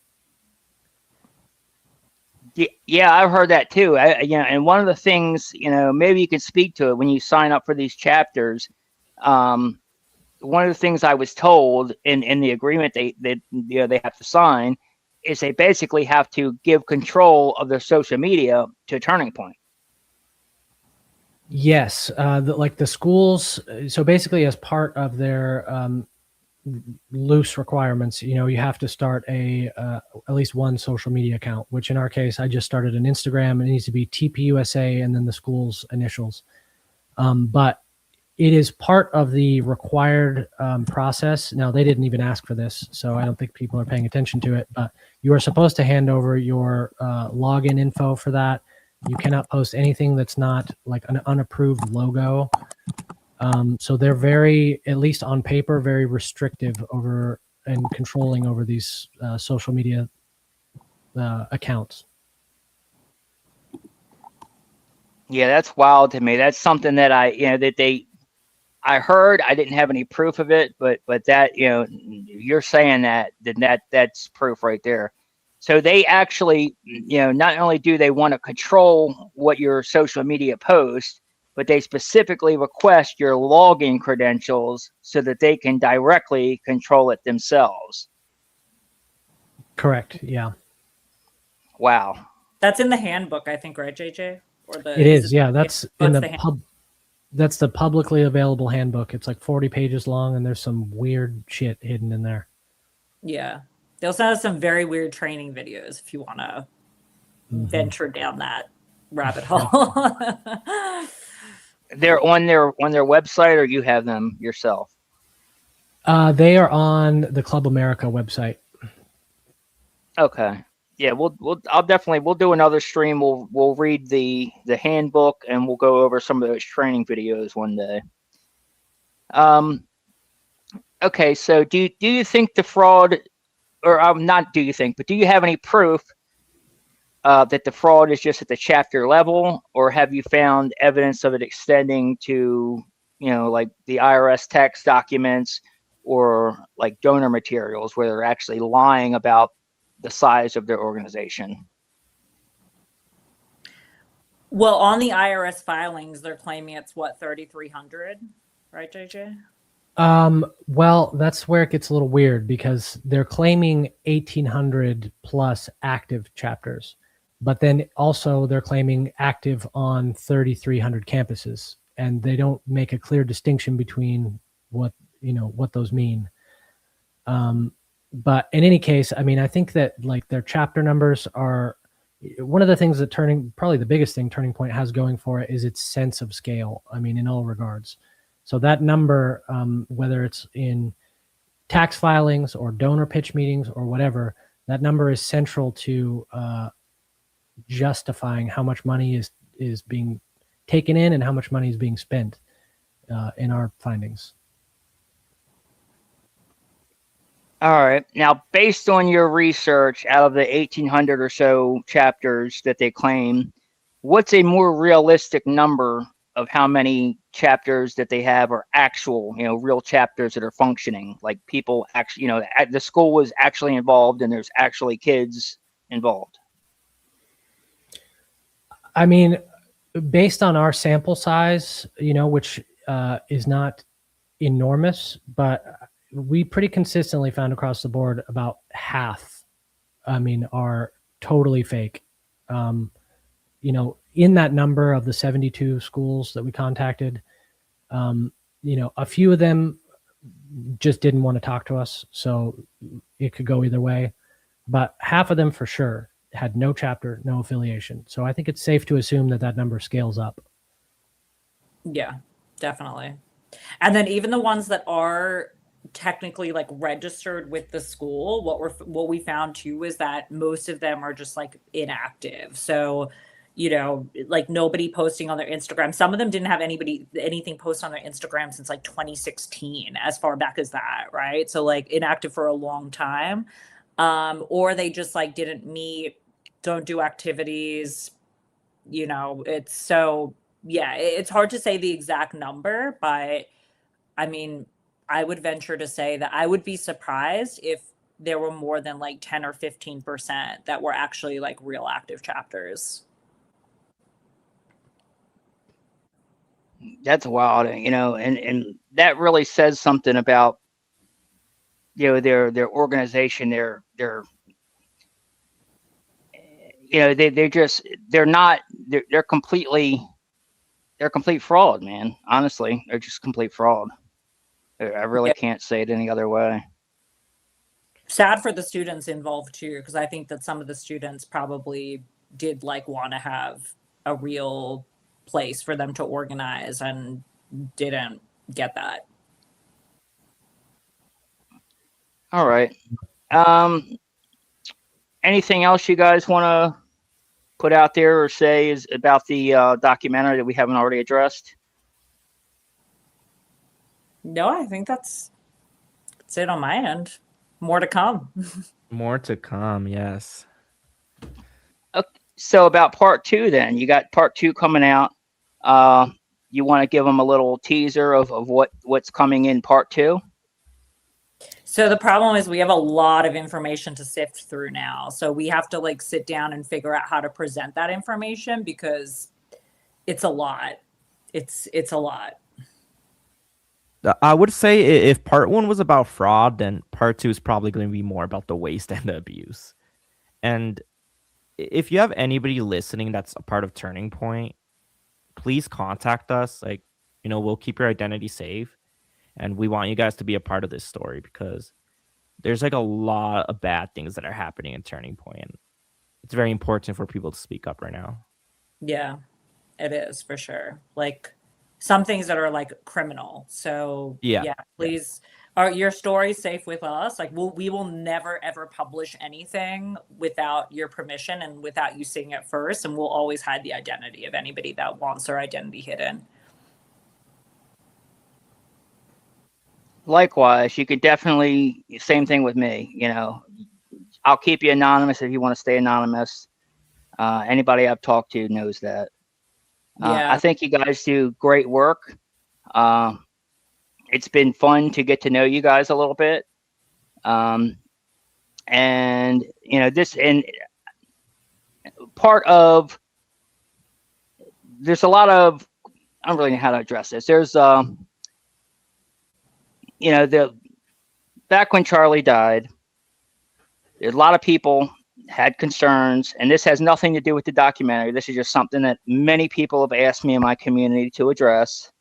A: Yeah, I've heard that too. And one of the things, maybe you can speak to it when you sign up for these chapters. One of the things I was told in the agreement they have to sign is they basically have to give control of their social media to Turning Point.
F: Yes, like the schools. So basically, as part of their loose requirements, you have to start at least one social media account, which in our case, I just started an Instagram. It needs to be TPUSA and then the school's initials. But it is part of the required process. Now, they didn't even ask for this, so I don't think people are paying attention to it, but you are supposed to hand over your login info for that. You cannot post anything that's not like an unapproved logo. So they're very, at least on paper, very restrictive over and controlling over these social media accounts.
A: Yeah, that's wild to me. That's something that I heard. I didn't have any proof of it, but that, you're saying that's proof right there. So they actually, not only do they want to control what your social media posts, but they specifically request your login credentials so that they can directly control it themselves.
F: Correct. Yeah.
A: Wow.
D: That's in the handbook, I think, right, JJ? Or
F: It is. Yeah, that's in
D: what's
F: the
D: the
F: pub. That's the publicly available handbook. It's like 40 pages long, and there's some weird shit hidden in there.
D: Yeah. They also have some very weird training videos if you want to venture down that rabbit hole.
A: They're on their website, or you have them yourself?
F: They are on the Club America website.
A: Okay. Yeah, we'll do another stream. We'll read the handbook, and we'll go over some of those training videos one day. Okay, so do you think the fraud, or not do you think, but do you have any proof that the fraud is just at the chapter level, or have you found evidence of it extending to, like the IRS tax documents or like donor materials where they're actually lying about the size of their organization?
D: Well, on the IRS filings, they're claiming it's what, 3,300, right, JJ?
F: Well, that's where it gets a little weird, because they're claiming 1,800 plus active chapters, but then also they're claiming active on 3,300 campuses, and they don't make a clear distinction between what those mean. But in any case, I mean, I think that like their chapter numbers are one of the things that probably the biggest thing Turning Point has going for it is its sense of scale. I mean, in all regards. So that number, whether it's in tax filings or donor pitch meetings or whatever, that number is central to justifying how much money is being taken in and how much money is being spent in our findings.
A: All right. Now, based on your research, out of the 1,800 or so chapters that they claim, what's a more realistic number of how many chapters that they have are actual, real chapters that are functioning? Like people actually, the school was actually involved and there's actually kids involved.
F: I mean, based on our sample size, which is not enormous, but we pretty consistently found across the board about half, are totally fake. In that number of the 72 schools that we contacted, a few of them just didn't want to talk to us. So it could go either way, but half of them for sure had no chapter, no affiliation. So I think it's safe to assume that number scales up.
D: Yeah, definitely. And then even the ones that are technically like registered with the school, what we found too is that most of them are just like inactive. So, like nobody posting on their Instagram. Some of them didn't have anything post on their Instagram since like 2016, as far back as that, right? So like inactive for a long time. Or they just like didn't meet, don't do activities, it's so, yeah, it's hard to say the exact number, but I mean, I would venture to say that I would be surprised if there were more than like 10 or 15% that were actually like real active chapters.
A: That's wild, and that really says something about, their organization, they're complete fraud, man. Honestly, they're just complete fraud. I really can't say it any other way.
D: Sad for the students involved too, because I think that some of the students probably did like want to have a real place for them to organize and didn't get that.
A: All right. Anything else you guys want to put out there or say is about the documentary that we haven't already addressed?
D: No, I think that's it on my end. More to come.
G: More to come, yes.
A: So about part 2 then. You got part 2 coming out. You want to give them a little teaser of what's coming in part 2?
D: So the problem is we have a lot of information to sift through now. So we have to like sit down and figure out how to present that information because it's a lot. It's a lot.
G: I would say if part 1 was about fraud, then part 2 is probably going to be more about the waste and the abuse. And if you have anybody listening that's a part of Turning Point, please contact us. Like, we'll keep your identity safe. And we want you guys to be a part of this story because there's like a lot of bad things that are happening in Turning Point. And it's very important for people to speak up right now.
D: Yeah, it is for sure. Like some things that are like criminal. So yeah please, are your stories safe with us? Like we will never ever publish anything without your permission and without you seeing it first. And we'll always hide the identity of anybody that wants their identity hidden.
A: Likewise, you could definitely, same thing with me, I'll keep you anonymous if you want to stay anonymous. Anybody I've talked to knows that. I think you guys do great work. It's been fun to get to know you guys a little bit. And this, and part of, there's a lot of, I don't really know how to address this. There's, back when Charlie died, a lot of people had concerns, and this has nothing to do with the documentary. This is just something that many people have asked me in my community to address.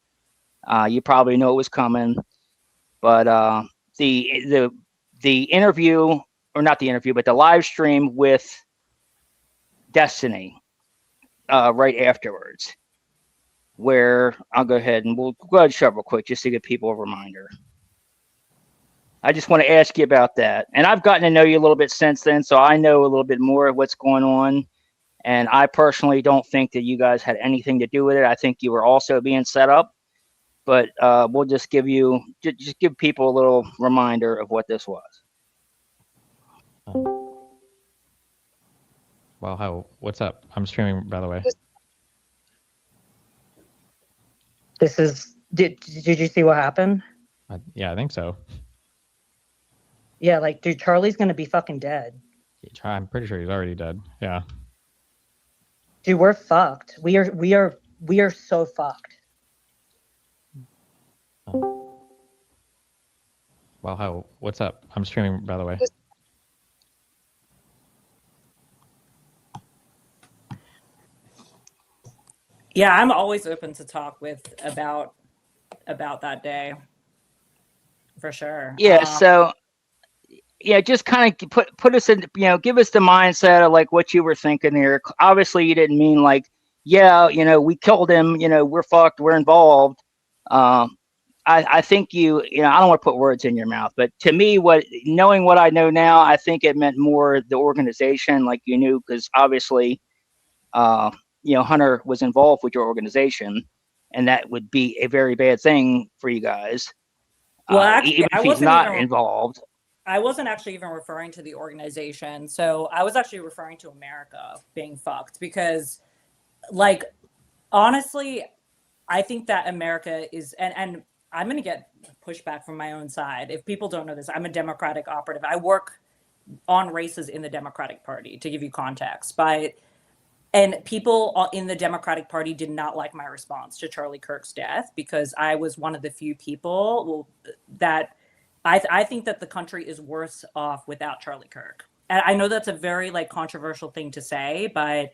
A: You probably know it was coming, but the interview, or not the interview, but the live stream with Destiny right afterwards, where I'll go ahead and we'll go ahead and shove real quick just to give people a reminder. I just want to ask you about that. And I've gotten to know you a little bit since then, so I know a little bit more of what's going on. And I personally don't think that you guys had anything to do with it. I think you were also being set up. But we'll just give people a little reminder of what this was.
H: Well, what's up? I'm streaming, by the way.
B: This is, did you see what happened?
H: Yeah, I think so.
B: Yeah, like, dude, Charlie's gonna be fucking dead.
H: I'm pretty sure he's already dead. Yeah.
B: Dude, we're fucked. We are so fucked.
H: Well, what's up? I'm streaming, by the way.
D: Yeah, I'm always open to talk about that day, for sure.
A: Yeah. So, yeah, just kind of put us in, give us the mindset of like what you were thinking there. Obviously, you didn't mean like, yeah, we killed him. We're fucked. We're involved. I think I don't want to put words in your mouth, but to me, knowing what I know now, I think it meant more the organization, like you knew, because obviously, Hunter was involved with your organization, and that would be a very bad thing for you guys.
D: Well, actually,
A: even if he's not involved.
D: I wasn't actually even referring to the organization. So I was actually referring to America being fucked because, like, honestly, I think that America is, and I'm going to get pushback from my own side. If people don't know this, I'm a Democratic operative. I work on races in the Democratic Party, to give you context. And people in the Democratic Party did not like my response to Charlie Kirk's death because I was one of the few people that I think that the country is worse off without Charlie Kirk. And I know that's a very controversial thing to say, but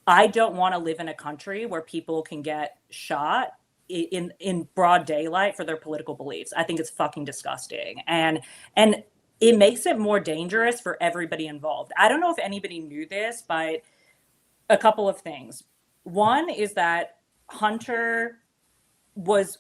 D: I don't want to live in a country where people can get shot in broad daylight for their political beliefs. I think it's fucking disgusting. And it makes it more dangerous for everybody involved. I don't know if anybody knew this, but a couple of things. One is that Hunter was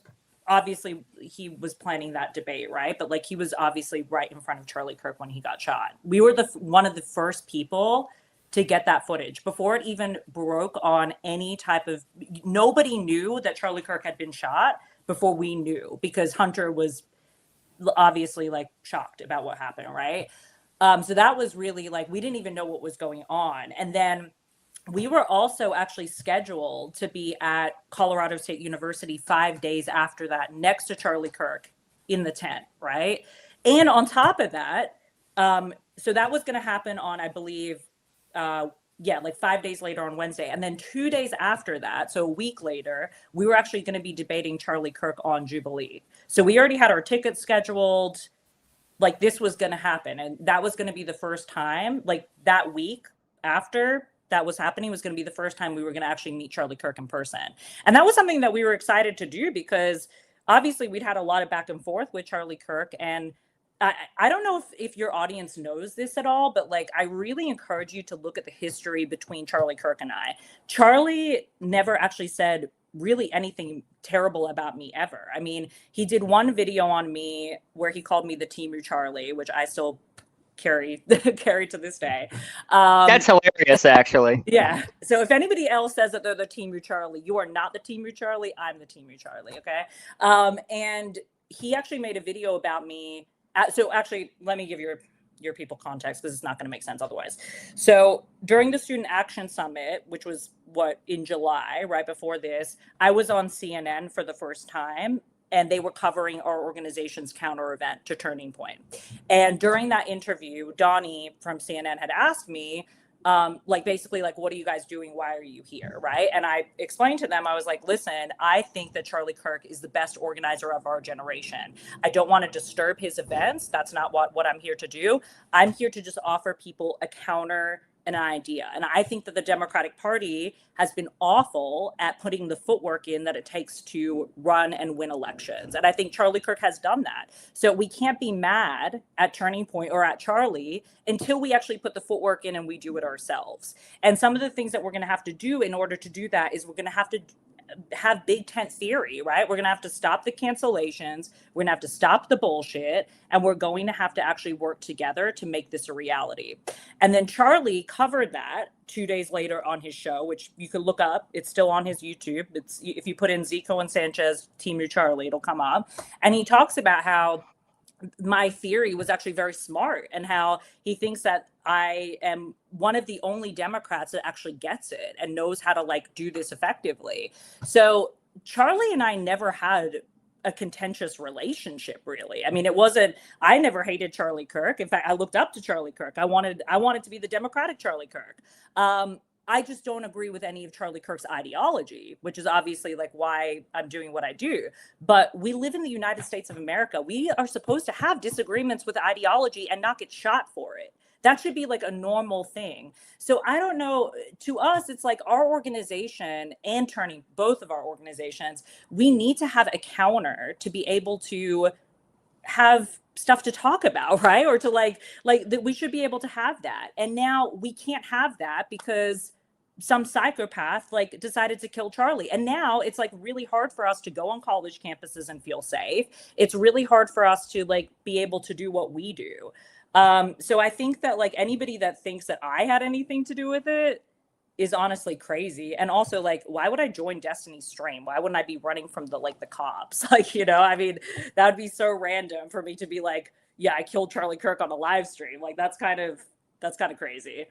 D: obviously he was planning that debate, right? But like he was obviously right in front of Charlie Kirk when he got shot. We were one of the first people to get that footage before it even broke on any type of, nobody knew that Charlie Kirk had been shot before we knew, because Hunter was obviously like shocked about what happened, right? So that was really like, we didn't even know what was going on. And then we were also actually scheduled to be at Colorado State University 5 days after that, next to Charlie Kirk in the tent, right? And on top of that, so that was going to happen on, I believe, like 5 days later on Wednesday. And then 2 days after that, so a week later, we were actually going to be debating Charlie Kirk on Jubilee. So we already had our tickets scheduled. Like this was going to happen. And that was going to be the first time, like that week after that was happening was going to be the first time we were going to actually meet Charlie Kirk in person. And that was something that we were excited to do, because obviously we'd had a lot of back and forth with Charlie Kirk. And I don't know if your audience knows this at all, but like, I really encourage you to look at the history between Charlie Kirk and I. Charlie never actually said really anything terrible about me ever. I mean, he did one video on me where he called me the Timu Charlie, which I still carry to this day.
A: That's hilarious, actually.
D: Yeah. So if anybody else says that they're the Timu Charlie, you are not the Timu Charlie. I'm the Timu Charlie. Okay. And he actually made a video about me. So actually, let me give your people context, because it's not going to make sense otherwise. So during the Student Action Summit, which was in July, right before this, I was on CNN for the first time, and they were covering our organization's counter event to Turning Point. And during that interview, Donnie from CNN had asked me, basically, what are you guys doing? Why are you here? Right. And I explained to them, I was like, listen, I think that Charlie Kirk is the best organizer of our generation. I don't want to disturb his events. That's not what I'm here to do. I'm here to just offer people a counter, an idea. And I think that the Democratic Party has been awful at putting the footwork in that it takes to run and win elections. And I think Charlie Kirk has done that. So we can't be mad at Turning Point or at Charlie until we actually put the footwork in and we do it ourselves. And some of the things that we're going to have to do in order to do that is we're going to have big tent theory, right? We're going to have to stop the cancellations. We're going to have to stop the bullshit. And we're going to have to actually work together to make this a reality. And then Charlie covered that 2 days later on his show, which you can look up. It's still on his YouTube. If you put in Zico and Sanchez, Timu Charlie, it'll come up. And he talks about how my theory was actually very smart, and how he thinks that I am one of the only Democrats that actually gets it and knows how to do this effectively. So Charlie and I never had a contentious relationship, really. I mean, I never hated Charlie Kirk. In fact, I looked up to Charlie Kirk. I wanted to be the Democratic Charlie Kirk. I just don't agree with any of Charlie Kirk's ideology, which is obviously why I'm doing what I do. But we live in the United States of America. We are supposed to have disagreements with ideology and not get shot for it. That should be a normal thing. So I don't know, to us, it's our organization and both of our organizations, we need to have a counter to be able to have stuff to talk about, right? Or to that we should be able to have that. And now we can't have that because some psychopath decided to kill Charlie. And now it's really hard for us to go on college campuses and feel safe. It's really hard for us to be able to do what we do. So I think that anybody that thinks that I had anything to do with it is honestly crazy. And also why would I join Destiny's stream? Why wouldn't I be running from the cops? I mean, that would be so random for me to be yeah, I killed Charlie Kirk on a live stream. That's kind of crazy.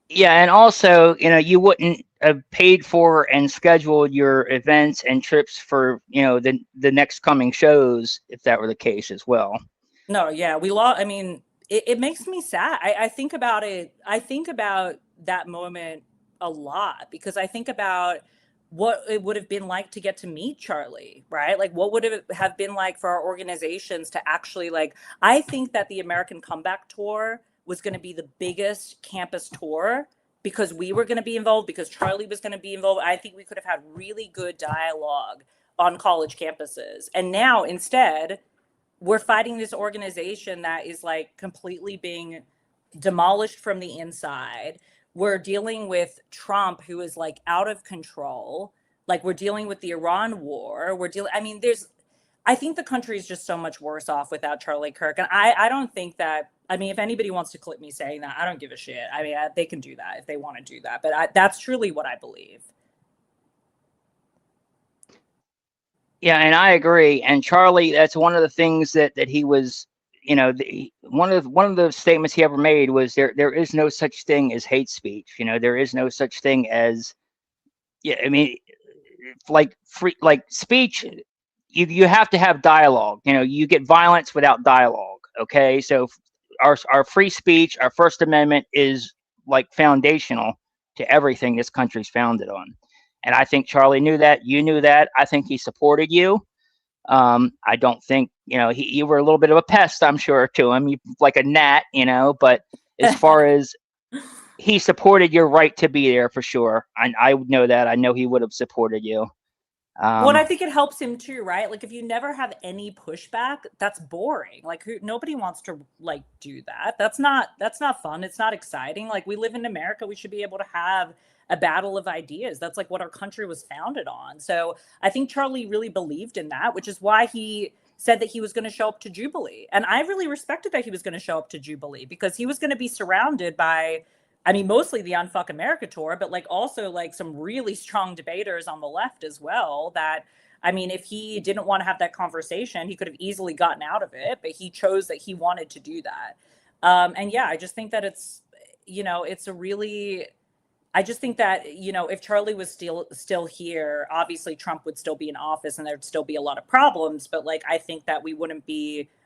A: Yeah, and also, you wouldn't have paid for and scheduled your events and trips for, the next coming shows if that were the case as well.
D: No, yeah, we lost. I mean, it makes me sad. I think about it. I think about that moment a lot, because I think about what it would have been like to get to meet Charlie, right? What would it have been like for our organizations to actually I think that the American Comeback Tour was going to be the biggest campus tour, because we were going to be involved, because Charlie was going to be involved. I think we could have had really good dialogue on college campuses. And now instead, we're fighting this organization that is completely being demolished from the inside. We're dealing with Trump, who is out of control. Like, we're dealing with the Iran war. I mean, I think the country is just so much worse off without Charlie Kirk. And I don't think that, I mean, if anybody wants to clip me saying that, I don't give a shit. I mean, they can do that if they want to do that. But that's truly what I believe.
A: Yeah, and I agree. And Charlie, that's one of the things that he was, one of the statements he ever made was there is no such thing as hate speech. There is no such thing as, yeah, I mean, like speech. You have to have dialogue. You get violence without dialogue. Okay, so our free speech, our First Amendment is like foundational to everything this country's founded on. And I think Charlie knew that. You knew that. I think he supported you. I don't think, you were a little bit of a pest, I'm sure, to him, like a gnat, but as far as he supported your right to be there for sure. I know that. I know he would have supported you.
D: Well, and I think it helps him too, right? Like, if you never have any pushback, that's boring. Like, nobody wants to like do that. That's not fun. It's not exciting. Like, we live in America. We should be able to have a battle of ideas. That's like what our country was founded on. So I think Charlie really believed in that, which is why he said that he was going to show up to Jubilee. And I really respected that he was going to show up to Jubilee, because he was going to be surrounded by, I mean, mostly the Unfuck America tour, but like also like some really strong debaters on the left as well. That, I mean, if he didn't want to have that conversation, he could have easily gotten out of it, but he chose that he wanted to do that. And yeah, I just think that it's a really, I just think that, if Charlie was still here, obviously Trump would still be in office and there'd still be a lot of problems. But like, I think that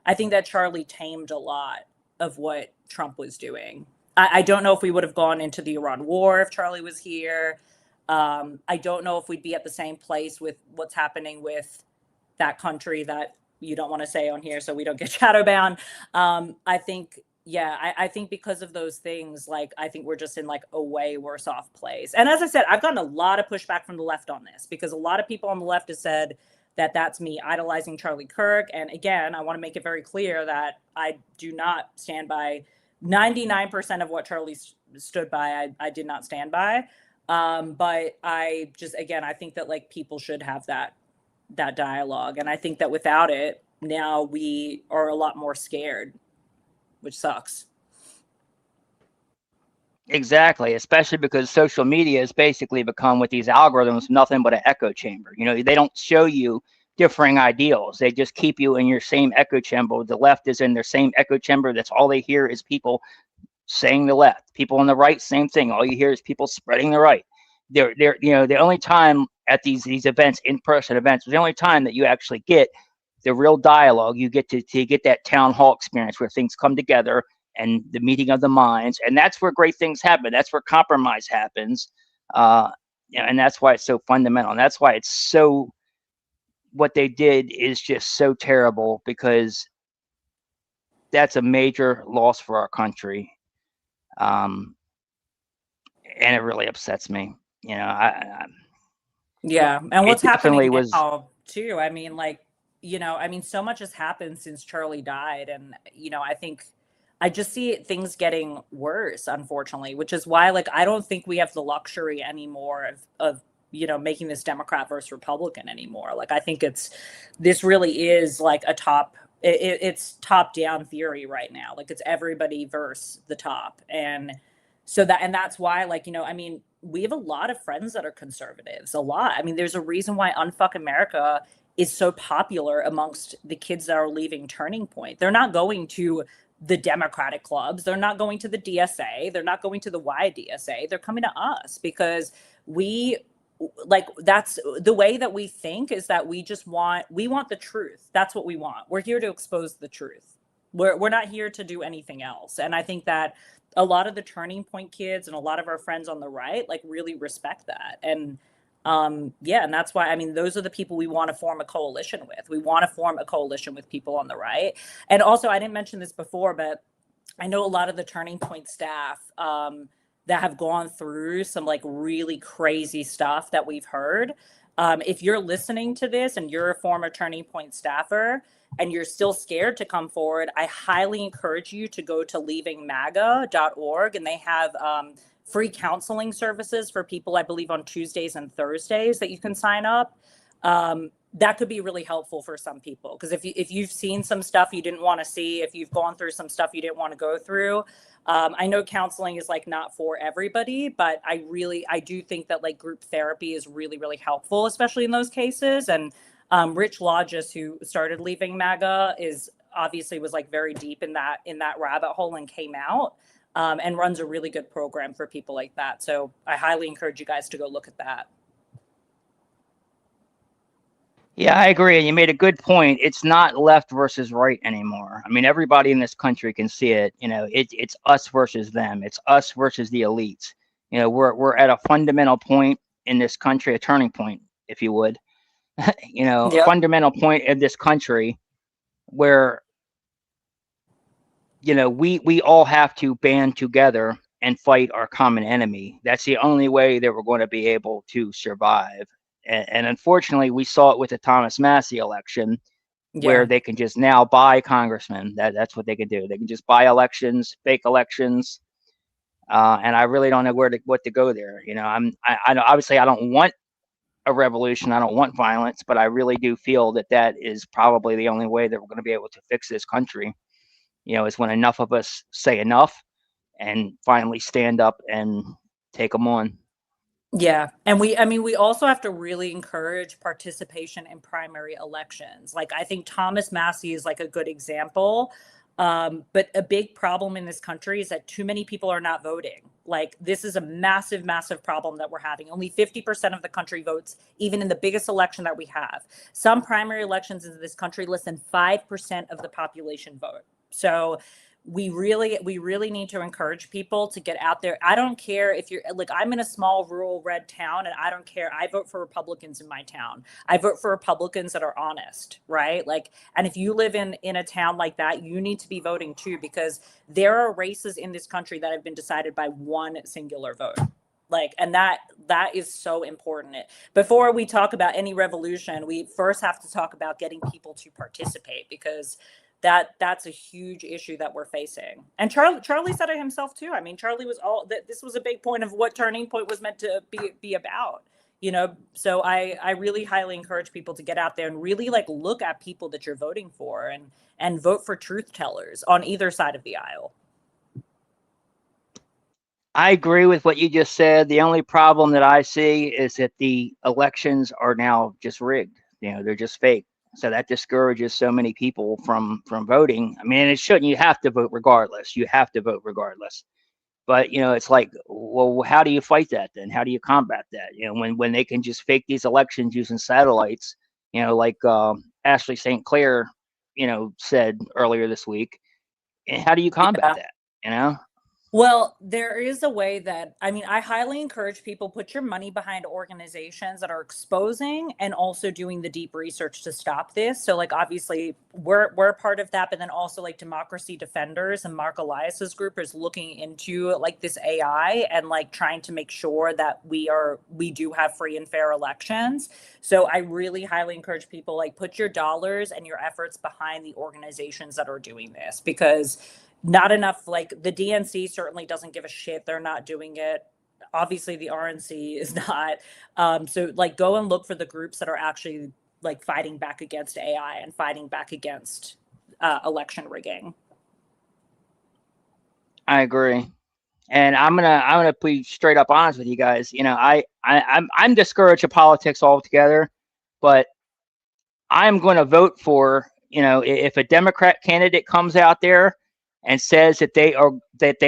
D: I think that Charlie tamed a lot of what Trump was doing. I don't know if we would have gone into the Iran war if Charlie was here. I don't know if we'd be at the same place with what's happening with that country that you don't want to say on here so we don't get shadow banned. I think, I think because of those things, like, I think we're just in like a way worse off place. And as I said, I've gotten a lot of pushback from the left on this, because a lot of people on the left have said that that's me idolizing Charlie Kirk. And again, I want to make it very clear that I do not stand by 99% of what Charlie stood by. I did not stand by. But I just, again, I think that like people should have that dialogue. And I think that without it, now we are a lot more scared, which sucks.
A: Exactly, especially because social media has basically become, with these algorithms, nothing but an echo chamber. They don't show you differing ideals. They just keep you in your same echo chamber. The left is in their same echo chamber. That's all they hear is people saying the left. People on the right, same thing. All you hear is people spreading the right. They're the only time at these events, in-person events, the only time that you actually get the real dialogue. You get to get that town hall experience where things come together and the meeting of the minds, and that's where great things happen. That's where compromise happens, and that's why it's so fundamental. And that's why it's so, what they did is just so terrible, because that's a major loss for our country, and it really upsets me. And
D: what's happening now too, I mean, like, so much has happened since Charlie died, and I just see things getting worse, unfortunately, which is why, like, I don't think we have the luxury anymore of making this Democrat versus Republican anymore. Like, I think this really is like it's top down theory right now. Like, it's everybody versus the top. And so that's why, like, we have a lot of friends that are conservatives, a lot. I mean, there's a reason why Unfuck America is so popular amongst the kids that are leaving Turning Point. They're not going to the Democratic clubs. They're not going to the DSA. They're not going to the YDSA. They're coming to us because that's the way that we think, is that we want the truth. That's what we want. We're here to expose the truth. We're not here to do anything else. And I think that a lot of the Turning Point kids and a lot of our friends on the right, like, really respect that. And and that's why, those are the people we want to form a coalition with. We want to form a coalition with people on the right. And also, I didn't mention this before, but I know a lot of the Turning Point staff that have gone through some like really crazy stuff that we've heard. If you're listening to this and you're a former Turning Point staffer and you're still scared to come forward, I highly encourage you to go to leavingmaga.org, and they have free counseling services for people, I believe, on Tuesdays and Thursdays that you can sign up. That could be really helpful for some people, because if you've seen some stuff you didn't want to see, if you've gone through some stuff you didn't want to go through, I know counseling is like not for everybody, but I do think that like group therapy is really, really helpful, especially in those cases. And Rich Lodges, who started Leaving MAGA, was like very deep in that rabbit hole and came out, and runs a really good program for people like that. So I highly encourage you guys to go look at that.
A: Yeah, I agree. And you made a good point. It's not left versus right anymore. I mean, everybody in this country can see it. You know, it's us versus them. It's us versus the elites. You know, we're at a fundamental point in this country, a turning point, if you would. You know,
D: Yep.
A: a fundamental point in this country where, you know, we all have to band together and fight our common enemy. That's the only way that we're going to be able to survive. And unfortunately, we saw it with the Thomas Massey election, where they can just now buy congressmen. That's what they can do. They can just buy elections, fake elections. And I really don't know what to go there. You know, I obviously I don't want a revolution. I don't want violence, but I really do feel that is probably the only way that we're going to be able to fix this country. You know, is when enough of us say enough and finally stand up and take them on.
D: Yeah. And we also have to really encourage participation in primary elections. Like, I think Thomas Massey is like a good example. But a big problem in this country is that too many people are not voting. Like, this is a massive, massive problem that we're having. Only 50% of the country votes, even in the biggest election that we have. Some primary elections in this country, less than 5% of the population vote. So we really need to encourage people to get out there. I don't care if you're like, I'm in a small rural red town, and I don't care. I vote for Republicans in my town. I vote for Republicans that are honest, right? Like, and if you live in a town like that, you need to be voting too, because there are races in this country that have been decided by one singular vote. Like, and that is so important. Before we talk about any revolution, we first have to talk about getting people to participate, because that's a huge issue that we're facing. And Charlie said it himself too. I mean, Charlie was this was a big point of what Turning Point was meant to be about, you know? So I really highly encourage people to get out there and really like look at people that you're voting for, and vote for truth tellers on either side of the aisle.
A: I agree with what you just said. The only problem that I see is that the elections are now just rigged. You know, they're just fake. So that discourages so many people from voting. I mean, it shouldn't. You have to vote regardless. You have to vote regardless. But, you know, it's like, well, how do you fight that then? How do you combat that? You know, when they can just fake these elections using satellites, you know, like Ashley St. Clair, you know, said earlier this week. And how do you combat that? You know?
D: Well, there is a way that, I mean, I highly encourage people, put your money behind organizations that are exposing and also doing the deep research to stop this. So like, obviously we're a part of that, but then also like Democracy Defenders and Mark Elias's group is looking into like this AI and like trying to make sure that we do have free and fair elections. So I really highly encourage people, like, put your dollars and your efforts behind the organizations that are doing this, because not enough, like the DNC certainly doesn't give a shit. They're not doing it. Obviously the RNC is not. So like, go and look for the groups that are actually like fighting back against AI and fighting back against election rigging.
A: I agree. And I'm gonna be straight up honest with you guys. You know, I'm discouraged of politics altogether, but I'm going to vote for, you know, if a Democrat candidate comes out there and says that they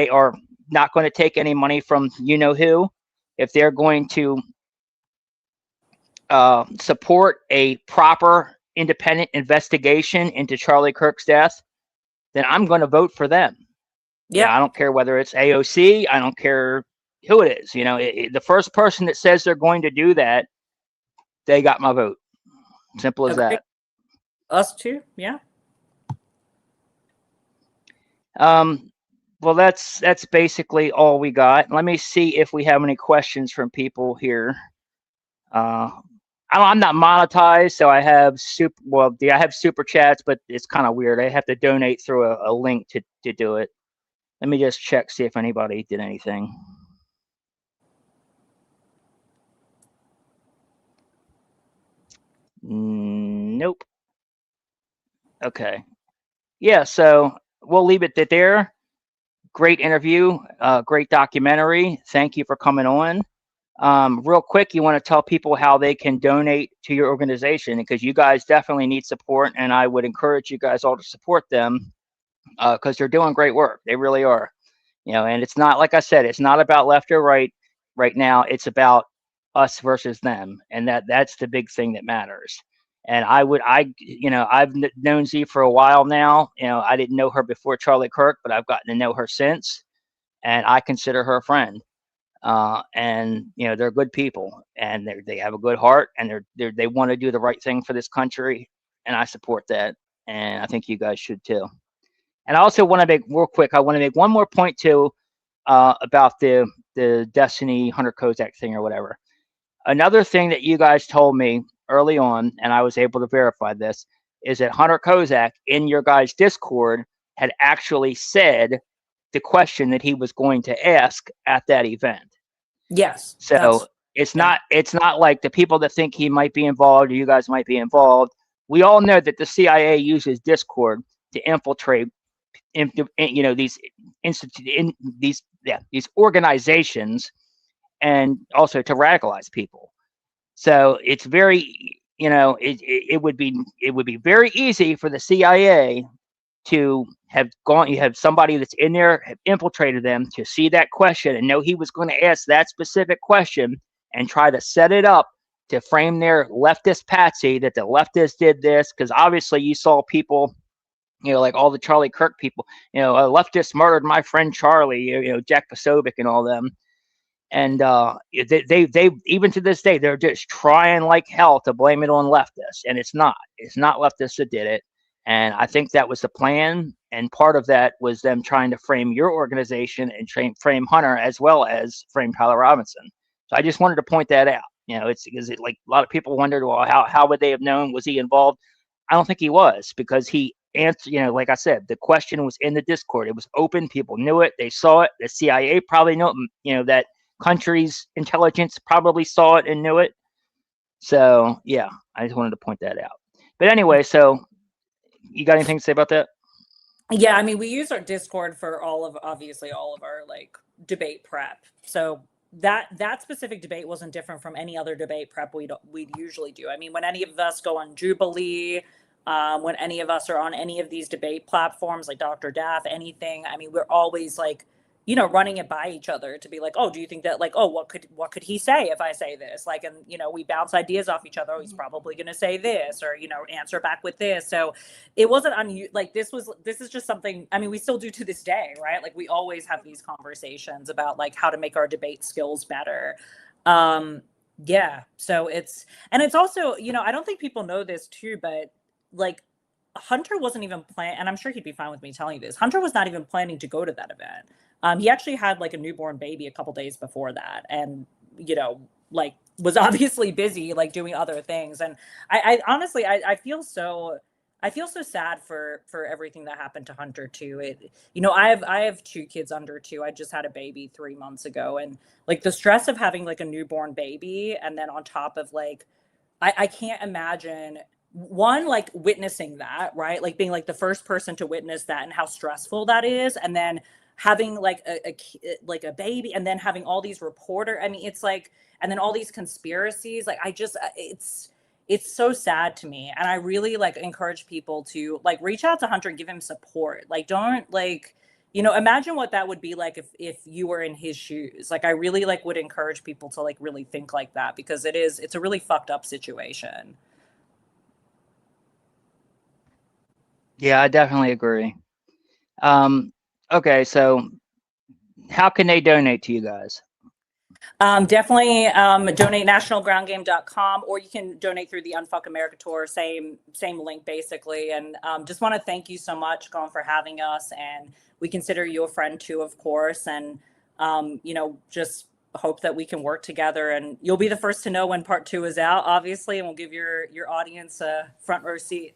A: are not going to take any money from you know who, if they're going to support a proper independent investigation into Charlie Kirk's death, then I'm going to vote for them. Yeah, I don't care whether it's AOC. I don't care who it is. You know, the first person that says they're going to do that, they got my vote. Simple as that.
D: Us too. Yeah.
A: Well, that's basically all we got. Let me see if we have any questions from people here. I'm not monetized, so I have super chats, but it's kind of weird. I have to donate through a link to do it. Let me just check, see if anybody did anything. Nope. Okay. Yeah, so we'll leave it there. Great interview, great documentary. Thank you for coming on. Real quick, you want to tell people how they can donate to your organization, because you guys definitely need support, and I would encourage you guys all to support them because they're doing great work. They really are. And it's not, like I said, it's not about left or right now. It's about us versus them, and that's the big thing that matters. And I've known Z for a while now. I didn't know her before Charlie Kirk, but I've gotten to know her since, and I consider her a friend. And they're good people, and they have a good heart, and they want to do the right thing for this country, and I support that, and I think you guys should too. And I also want to make real quick. I want to make one more point too about the Destiny Hunter Kozak thing or whatever. Another thing that you guys told me early on, and I was able to verify this, is that Hunter Kozak in your guys' Discord had actually said the question that he was going to ask at that event.
D: Yes.
A: So it's not like the people that think he might be involved or you guys might be involved. We all know that the CIA uses Discord to infiltrate these organizations, and also to radicalize people. So it's very, it would be very easy for the CIA to have gone. You have somebody that's in there, have infiltrated them, to see that question and know he was going to ask that specific question, and try to set it up to frame their leftist patsy that the leftists did this. Because obviously you saw people, like all the Charlie Kirk people, a leftist murdered my friend Charlie, Jack Posobiec and all them. And they even to this day, they're just trying like hell to blame it on leftists. And it's not leftists that did it. And I think that was the plan. And part of that was them trying to frame your organization and frame Hunter, as well as frame Tyler Robinson. So I just wanted to point that out. It's because like a lot of people wondered, well, how would they have known? Was he involved? I don't think he was, because he answered, like I said, the question was in the Discord. It was open. People knew it. They saw it. The CIA probably knew it. That country's intelligence probably saw it and knew it. So yeah, I just wanted to point that out. But anyway, so you got anything to say about that?
D: Yeah, I mean, we use our Discord for obviously all of our like debate prep. So that specific debate wasn't different from any other debate prep we'd usually do. I mean, when any of us go on Jubilee, when any of us are on any of these debate platforms like Dr. Daff, anything, I mean, we're always like, running it by each other to be like, oh, do you think that, like, oh, what could he say if I say this? Like, and, we bounce ideas off each other. Oh, he's probably going to say this, or, answer back with this. So it wasn't like, this is just something, I mean, we still do to this day, right? Like, we always have these conversations about like how to make our debate skills better. Yeah. So it's also, I don't think people know this too, but like, Hunter wasn't even planning, and I'm sure he'd be fine with me telling you this. Hunter was not even planning to go to that event. He actually had like a newborn baby a couple days before that, and like was obviously busy like doing other things. And I honestly I feel so sad for everything that happened to Hunter too. I have 2 kids under 2. I just had a baby 3 months ago, and like the stress of having like a newborn baby, and then on top of like I can't imagine. One, like witnessing that, right? Like being like the first person to witness that and how stressful that is. And then having like a baby, and then having all these I mean, it's like, and then all these conspiracies, like it's so sad to me. And I really like encourage people to like reach out to Hunter and give him support. Like, don't like, imagine what that would be like if you were in his shoes. Like, I really like would encourage people to like really think like that, because it's a really fucked up situation.
A: Yeah, I definitely agree. Okay, so how can they donate to you guys?
D: Definitely donate nationalgroundgame.com, or you can donate through the Unfuck America Tour, same link basically. And just want to thank you so much, Colin, for having us, and we consider you a friend too, of course. And just hope that we can work together, and you'll be the first to know when part 2 is out, obviously, and we'll give your audience a front row seat.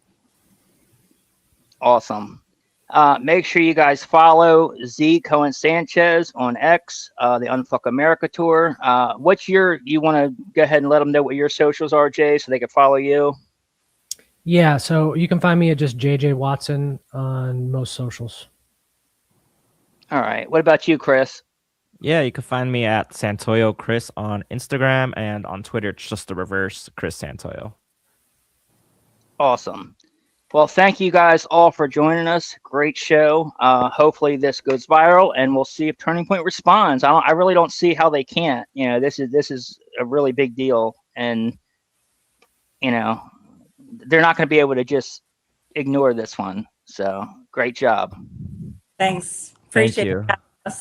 A: Awesome. Make sure you guys follow Z Cohen Sanchez on X, the Unfuck America Tour. You want to go ahead and let them know what your socials are, Jay, so they can follow you?
F: Yeah, so you can find me at just JJ Watson on most socials.
A: All right. What about you, Chris?
G: Yeah, you can find me at Santoyo Chris on Instagram, and on Twitter it's just the reverse, Chris Santoyo.
A: Awesome. Well, thank you guys all for joining us. Great show. Hopefully this goes viral, and we'll see if Turning Point responds. I really don't see how they can't. You know, this is a really big deal, and you know, they're not going to be able to just ignore this one. So, great job.
D: Thanks.
G: Thank
D: Appreciate
G: you.
D: it.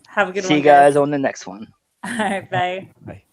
D: Have a good
A: See
D: one,
A: you guys on the next one.
D: All right, bye.
G: Bye.